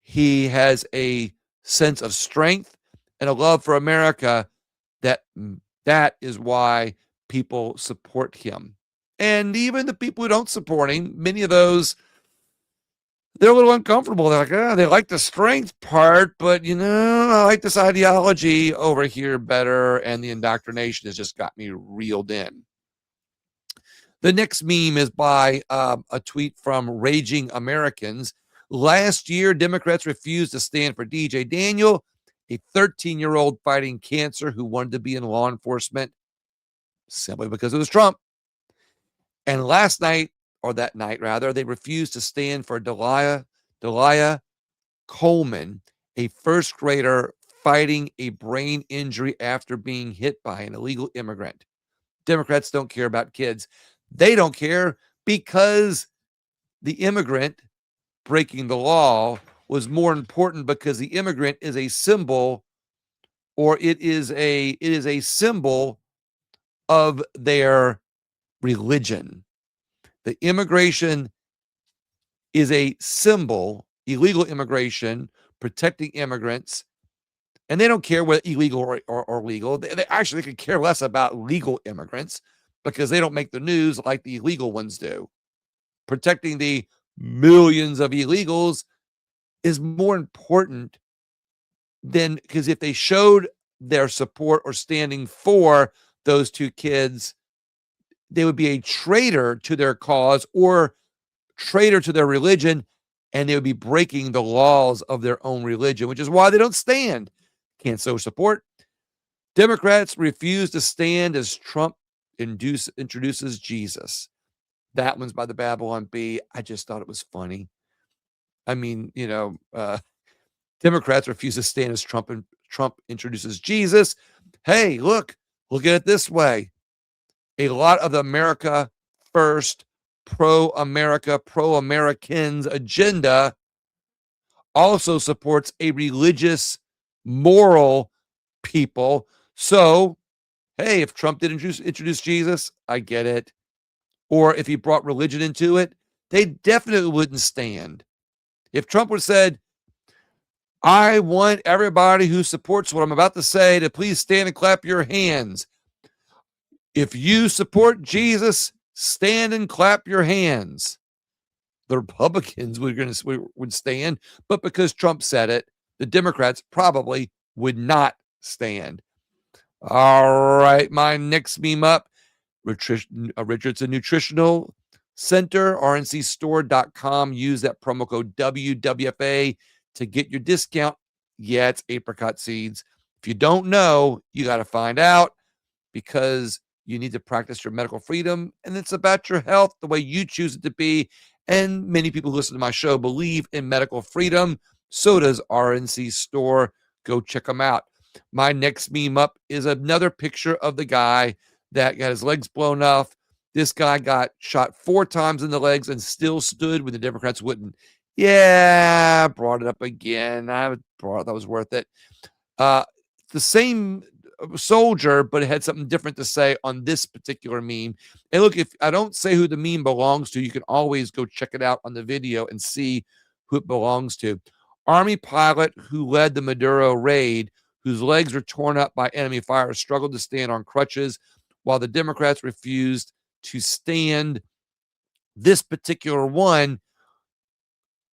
he has a sense of strength and a love for America that is why people support him. And even the people who don't support him, many of those, they're a little uncomfortable. They're like, they like the strength part, but, I like this ideology over here better, and the indoctrination has just got me reeled in. The next meme is by a tweet from Raging Americans. Last year, Democrats refused to stand for DJ Daniel, a 13-year-old fighting cancer who wanted to be in law enforcement simply because it was Trump. And last night, or that night rather, they refused to stand for Delia Coleman, a first grader fighting a brain injury after being hit by an illegal immigrant. Democrats don't care about kids. They don't care because the immigrant breaking the law was more important because the immigrant is a symbol, or it is a symbol of their religion. The immigration is a symbol, illegal immigration, protecting immigrants, and they don't care whether illegal or legal. They actually could care less about legal immigrants because they don't make the news like the illegal ones do. Protecting the millions of illegals is more important than, because if they showed their support or standing for those two kids, they would be a traitor to their cause or traitor to their religion, and they would be breaking the laws of their own religion, which is why they don't stand. Can't so support. Democrats refuse to stand as Trump introduces Jesus. That one's by the Babylon Bee. I just thought it was funny. I mean, Democrats refuse to stand as Trump introduces Jesus. Hey, look at it this way. A lot of the America First, pro-America, pro-Americans agenda also supports a religious, moral people. So, hey, if Trump did introduce Jesus, I get it. Or if he brought religion into it, they definitely wouldn't stand. If Trump would have said, I want everybody who supports what I'm about to say to please stand and clap your hands. If you support Jesus, stand and clap your hands. The Republicans would stand, but because Trump said it, the Democrats probably would not stand. All right, my next meme up. Richardson Nutritional Center, rncstore.com. Use that promo code WWFA to get your discount. Yeah, it's apricot seeds. If you don't know, you got to find out, because you need to practice your medical freedom, and it's about your health the way you choose it to be. And many people who listen to my show believe in medical freedom. So does RNC Store. Go check them out. My next meme up is another picture of the guy that got his legs blown off. This guy got shot 4 times in the legs and still stood when the Democrats wouldn't. Yeah, brought it up again. That was worth it. The same soldier, but it had something different to say on this particular meme. And look, if I don't say who the meme belongs to, you can always go check it out on the video and see who it belongs to. Army pilot who led the Maduro raid, whose legs were torn up by enemy fire, struggled to stand on crutches, while the Democrats refused to stand. This particular one,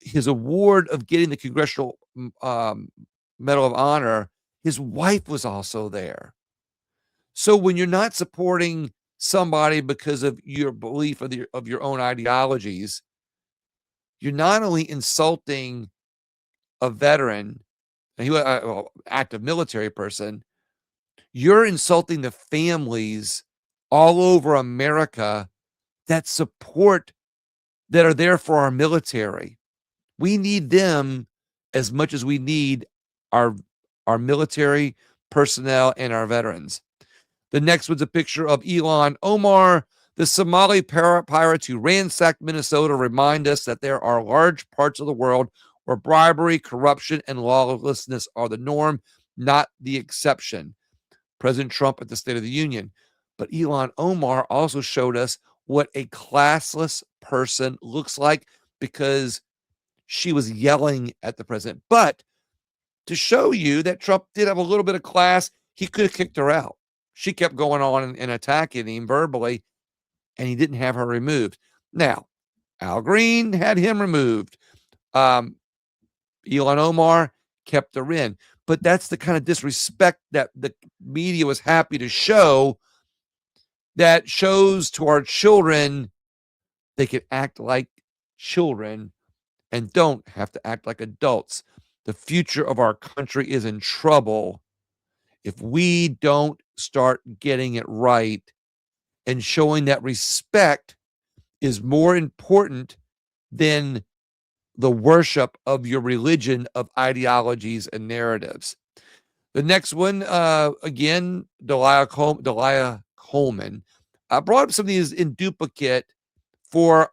his award of getting the Congressional Medal of Honor, his wife was also there. So when you're not supporting somebody because of your belief of your own ideologies, you're not only insulting a veteran, an active military person, you're insulting the families all over America that are there for our military. We need them as much as we need our military personnel and our veterans. The next one's a picture of Ilhan Omar. The Somali pirates who ransacked Minnesota remind us that there are large parts of the world where bribery, corruption, and lawlessness are the norm, not the exception. President Trump at the State of the Union. But Ilhan Omar also showed us what a classless person looks like, because she was yelling at the president. But to show you that Trump did have a little bit of class, he could have kicked her out. She kept going on and attacking him verbally, and he didn't have her removed. Now, Al Green had him removed. Ilhan Omar kept her in. But that's the kind of disrespect that the media was happy to show, that shows to our children they can act like children and don't have to act like adults. The future of our country is in trouble if we don't start getting it right and showing that respect is more important than the worship of your religion, of ideologies and narratives. The next one, again, Delia Coleman. I brought up some of these in duplicate for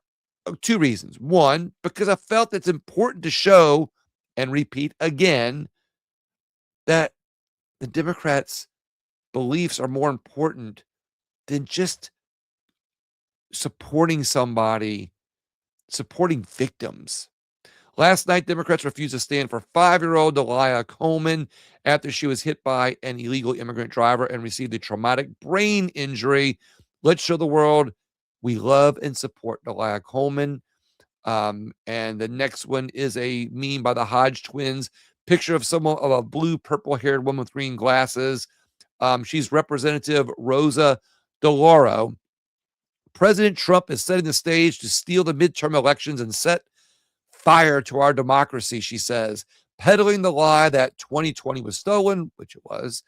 two reasons. One, because I felt it's important to show and repeat again that the Democrats' beliefs are more important than just supporting somebody, supporting victims. Last night, Democrats refused to stand for 5-year-old Delia Coleman after she was hit by an illegal immigrant driver and received a traumatic brain injury. Let's show the world we love and support Delia Coleman. And the next one is a meme by the Hodge twins. Picture of someone of a blue, purple-haired woman with green glasses. She's Representative Rosa DeLauro. President Trump is setting the stage to steal the midterm elections and set fire to our democracy, she says, peddling the lie that 2020 was stolen, which it was.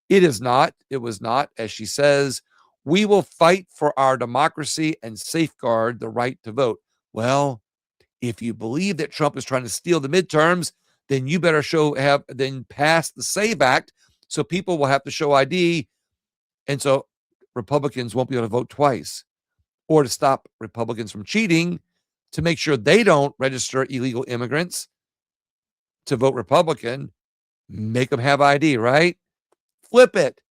It is not. It was not. As she says, we will fight for our democracy and safeguard the right to vote. Well, if you believe that Trump is trying to steal the midterms, then you better pass the SAVE Act so people will have to show ID. And so Republicans won't be able to vote twice, or to stop Republicans from cheating, to make sure they don't register illegal immigrants to vote Republican, make them have ID, right? Flip it.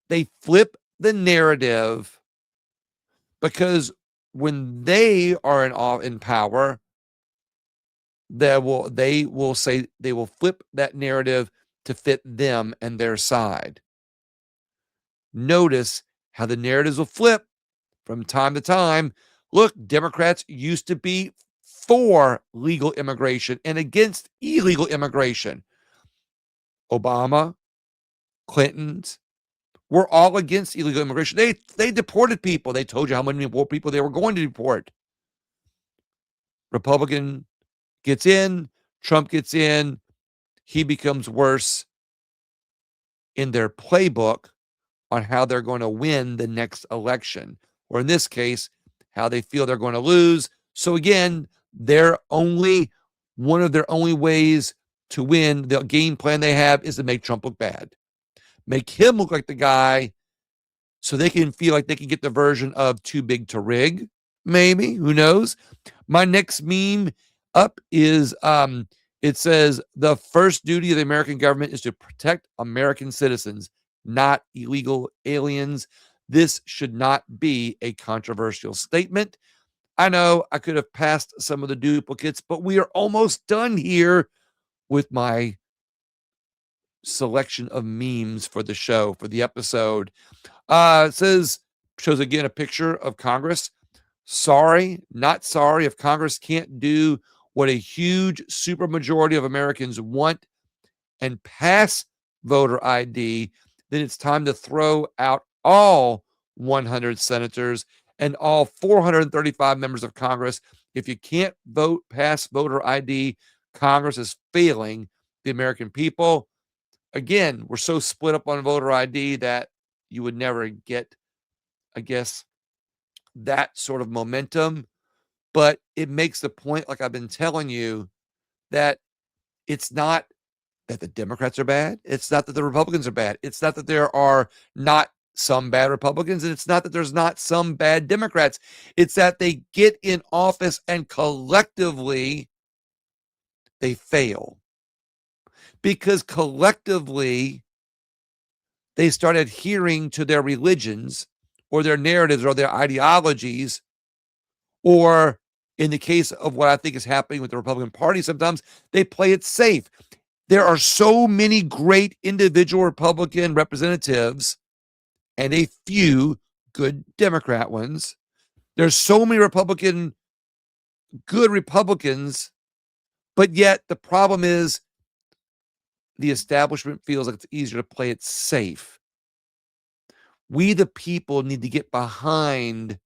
They flip the narrative because when they are in power, they will flip that narrative to fit them and their side. Notice how the narratives will flip from time to time. Look, Democrats used to be for legal immigration and against illegal immigration. Obama, Clinton's were all against illegal immigration. They deported people. They told you how many more people they were going to deport. Republican gets in, Trump gets in, he becomes worse in their playbook on how they're going to win the next election, or in this case, how they feel they're going to lose. So again, one of their only ways to win, the game plan they have, is to make Trump look bad. Make him look like the guy so they can feel like they can get the version of too big to rig, maybe. Who knows? My next meme up is it says, the first duty of the American government is to protect American citizens, not illegal aliens. This should not be a controversial statement. I know I could have passed some of the duplicates, but we are almost done here with my selection of memes for the show, for the episode. It shows again a picture of Congress. Sorry, not sorry if Congress can't do what a huge supermajority of Americans want and pass voter ID, then it's time to throw out all 100 senators and all 435 members of Congress. If you can't pass voter ID, Congress is failing the American people. Again, we're so split up on voter ID that you would never get, I guess, that sort of momentum. But it makes the point, like I've been telling you, that it's not that the Democrats are bad. It's not that the Republicans are bad. It's not that there are not some bad Republicans, and it's not that there's not some bad Democrats. It's that they get in office and collectively they fail. Because collectively they start adhering to their religions or their narratives or their ideologies, or in the case of what I think is happening with the Republican Party, sometimes they play it safe. There are so many great individual Republican representatives and a few good Democrat ones. There's so many good Republicans, but yet the problem is the establishment feels like it's easier to play it safe. We, the people, need to get behind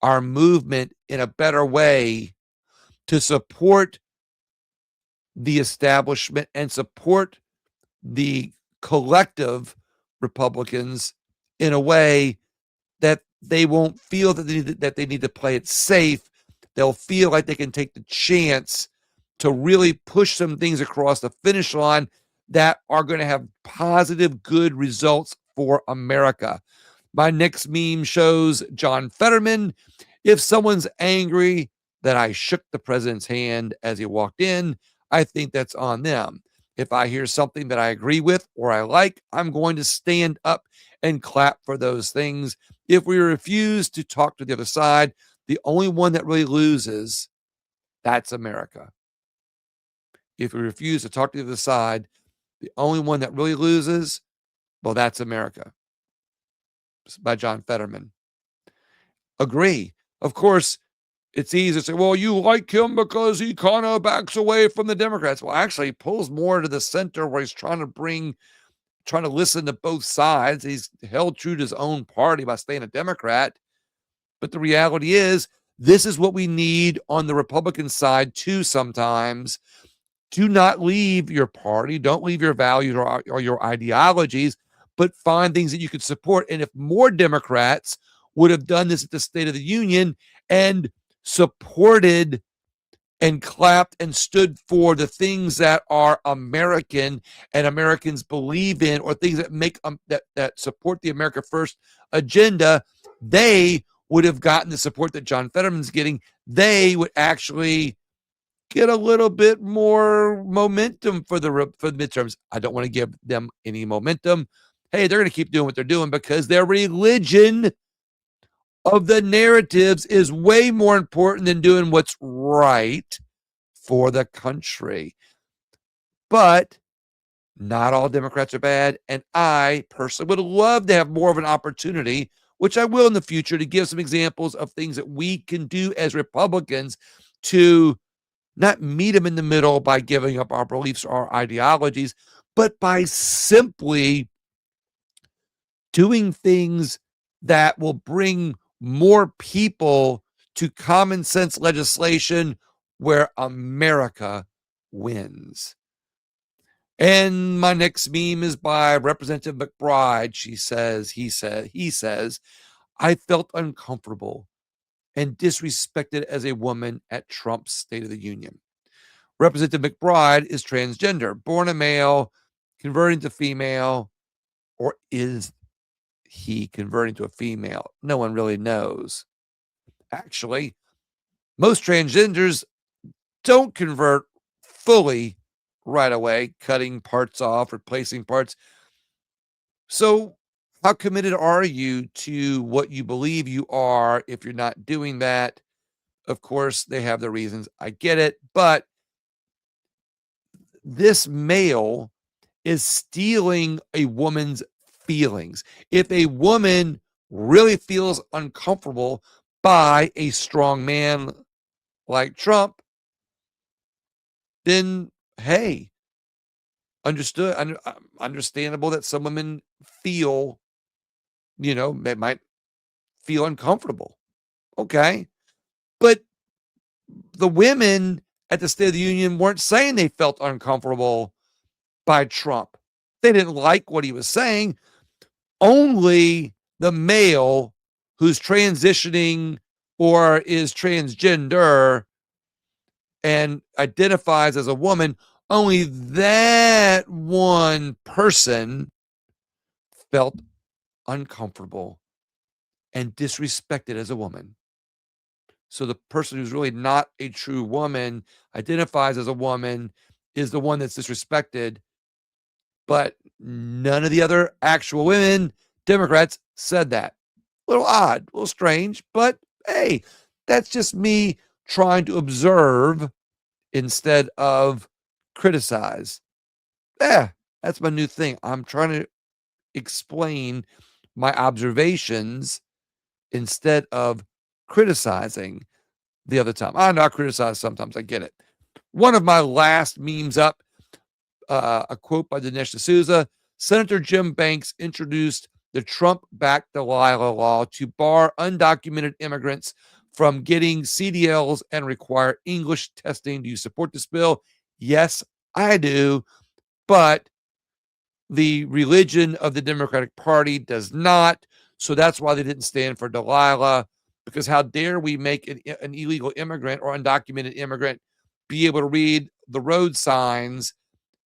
our movement in a better way to support the establishment and support the collective Republicans in a way that they won't feel that they need to play it safe. They'll feel like they can take the chance to really push some things across the finish line that are going to have positive, good results for America. My next meme shows John Fetterman. If someone's angry that I shook the president's hand as he walked in, I think that's on them. If I hear something that I agree with or I like, I'm going to stand up and clap for those things. If we refuse to talk to the other side, the only one that really loses, that's America. If we refuse to talk to the other side, the only one that really loses, well, that's America. By John Fetterman. Agree. Of course, it's easy to say, well, you like him because he kind of backs away from the Democrats. Well, actually, he pulls more to the center where he's trying to listen to both sides. He's held true to his own party by staying a Democrat. But the reality is, this is what we need on the Republican side too sometimes. Do not leave your party. Don't leave your values or your ideologies, but find things that you could support. And if more Democrats would have done this at the State of the Union and supported and clapped and stood for the things that are American and Americans believe in, or things that make that support the America First agenda, they would have gotten the support that John Fetterman's getting. They would actually get a little bit more momentum for the midterms. I don't want to give them any momentum. Hey, they're going to keep doing what they're doing because their religion of the narratives is way more important than doing what's right for the country. But not all Democrats are bad. And I personally would love to have more of an opportunity, which I will in the future, to give some examples of things that we can do as Republicans to not meet them in the middle by giving up our beliefs or our ideologies, but by simply doing things that will bring more people to common sense legislation where America wins. And my next meme is by Representative McBride. He says, I felt uncomfortable and disrespected as a woman at Trump's State of the Union. Representative McBride is transgender, born a male, converting to female, or is he converting to a female? No one really knows. Actually, most transgenders don't convert fully right away, cutting parts off, replacing parts. So, how committed are you to what you believe you are if you're not doing that? Of course, they have their reasons. I get it. But this male is stealing a woman's feelings. If a woman really feels uncomfortable by a strong man like Trump, then hey, understandable that some women feel, they might feel uncomfortable. Okay. But the women at the State of the Union weren't saying they felt uncomfortable by Trump. They didn't like what he was saying. Only the male who's transitioning or is transgender and identifies as a woman, only that one person felt uncomfortable and disrespected as a woman. So the person who's really not a true woman, identifies as a woman, is the one that's disrespected. But none of the other actual women, Democrats, said that. A little odd, a little strange, but hey, that's just me trying to observe instead of criticize. Yeah, that's my new thing. I'm trying to explain my observations instead of criticizing the other time. I know I criticize sometimes. I get it. One of my last memes up, a quote by Dinesh D'Souza. Senator Jim Banks introduced the Trump-backed Delilah law to bar undocumented immigrants from getting CDLs and require English testing. Do you support this bill? Yes, I do. But the religion of the Democratic Party does not. So that's why they didn't stand for Delilah, because how dare we make an illegal immigrant or undocumented immigrant be able to read the road signs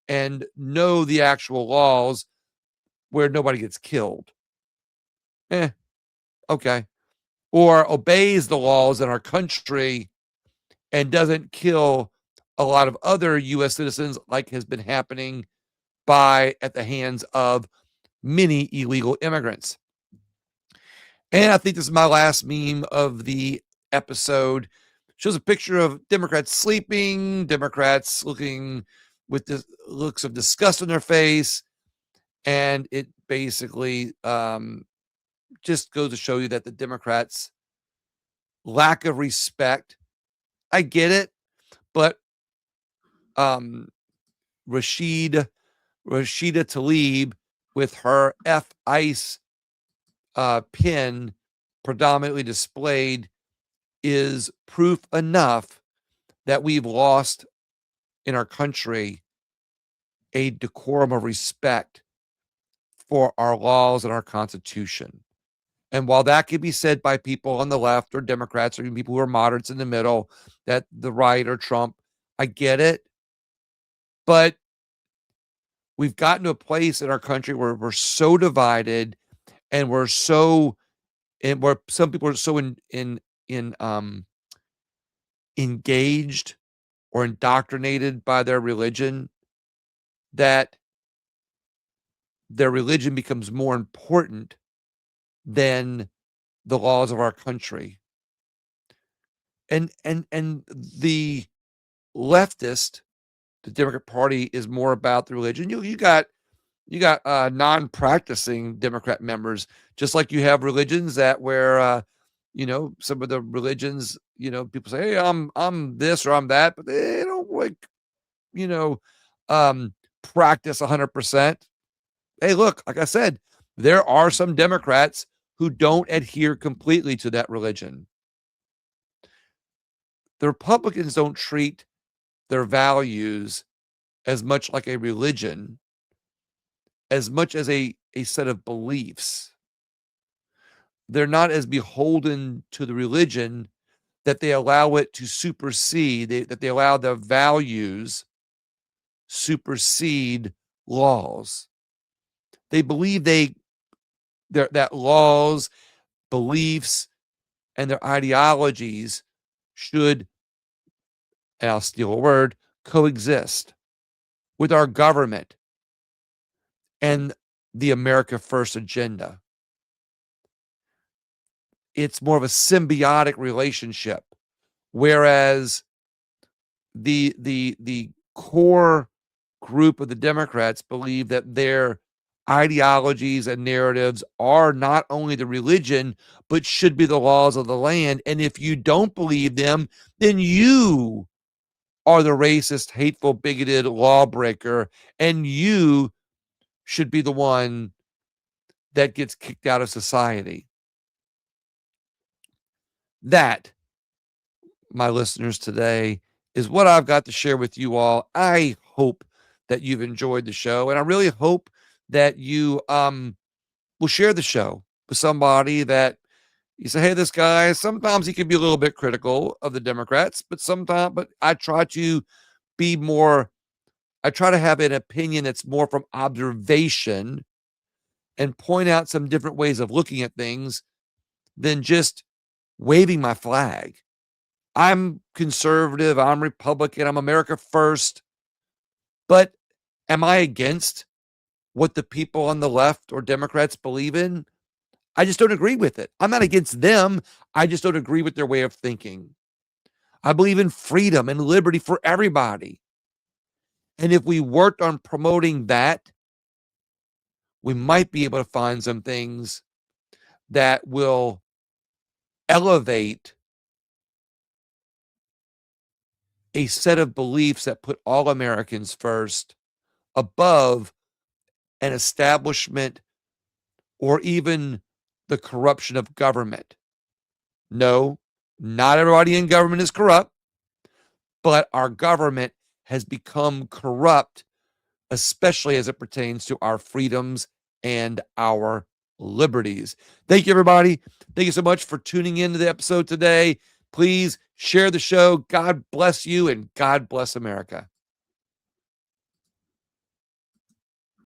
and know the actual laws where nobody gets killed. Okay. Or obeys the laws in our country and doesn't kill a lot of other US citizens like has been happening at the hands of many illegal immigrants. And I think this is my last meme of the episode. Shows a picture of Democrats sleeping, Democrats looking with the looks of disgust on their face, and it basically just goes to show you that the Democrats' lack of respect. I get it, but um, Rashida Tlaib with her F ICE pin predominantly displayed is proof enough that we've lost in our country a decorum of respect for our laws and our Constitution. And while that could be said by people on the left or Democrats or even people who are moderates in the middle, that the right or Trump, I get it. But we've gotten to a place in our country where we're so divided and where some people are so engaged or indoctrinated by their religion that their religion becomes more important than the laws of our country. And the leftist, the Democrat Party, is more about the religion. You got non-practicing Democrat members, just like you have religions that where some of the religions, people say, hey, I'm this or I'm that, but they don't you know, practice 100%. Hey, look, like I said, there are some Democrats who don't adhere completely to that religion. The Republicans don't treat their values as much like a religion, as much as a set of beliefs. They're not as beholden to the religion that they allow it to supersede, that they allow their values supersede laws. They believe that laws, beliefs, and their ideologies should, and I'll steal a word, coexist with our government and the America First agenda. It's more of a symbiotic relationship, whereas the core group of the Democrats believe that their ideologies and narratives are not only the religion, but should be the laws of the land. And if you don't believe them, then you are the racist, hateful, bigoted lawbreaker, and you should be the one that gets kicked out of society. That, my listeners today, is what I've got to share with you all. I hope that you've enjoyed the show, and I really hope that you will share the show with somebody that you say, hey, this guy, sometimes he can be a little bit critical of the Democrats, but I try to have an opinion that's more from observation and point out some different ways of looking at things than just waving my flag. I'm conservative, I'm Republican, I'm America First, but am I against what the people on the left or Democrats believe in? I just don't agree with it. I'm not against them. I just don't agree with their way of thinking. I believe in freedom and liberty for everybody. And if we worked on promoting that, we might be able to find some things that will elevate a set of beliefs that put all Americans first above an establishment or even the corruption of government. No, not everybody in government is corrupt, but our government has become corrupt, especially as it pertains to our freedoms and our liberties. Thank you, everybody. Thank you so much for tuning into the episode today. Please share the show. God bless you and God bless America.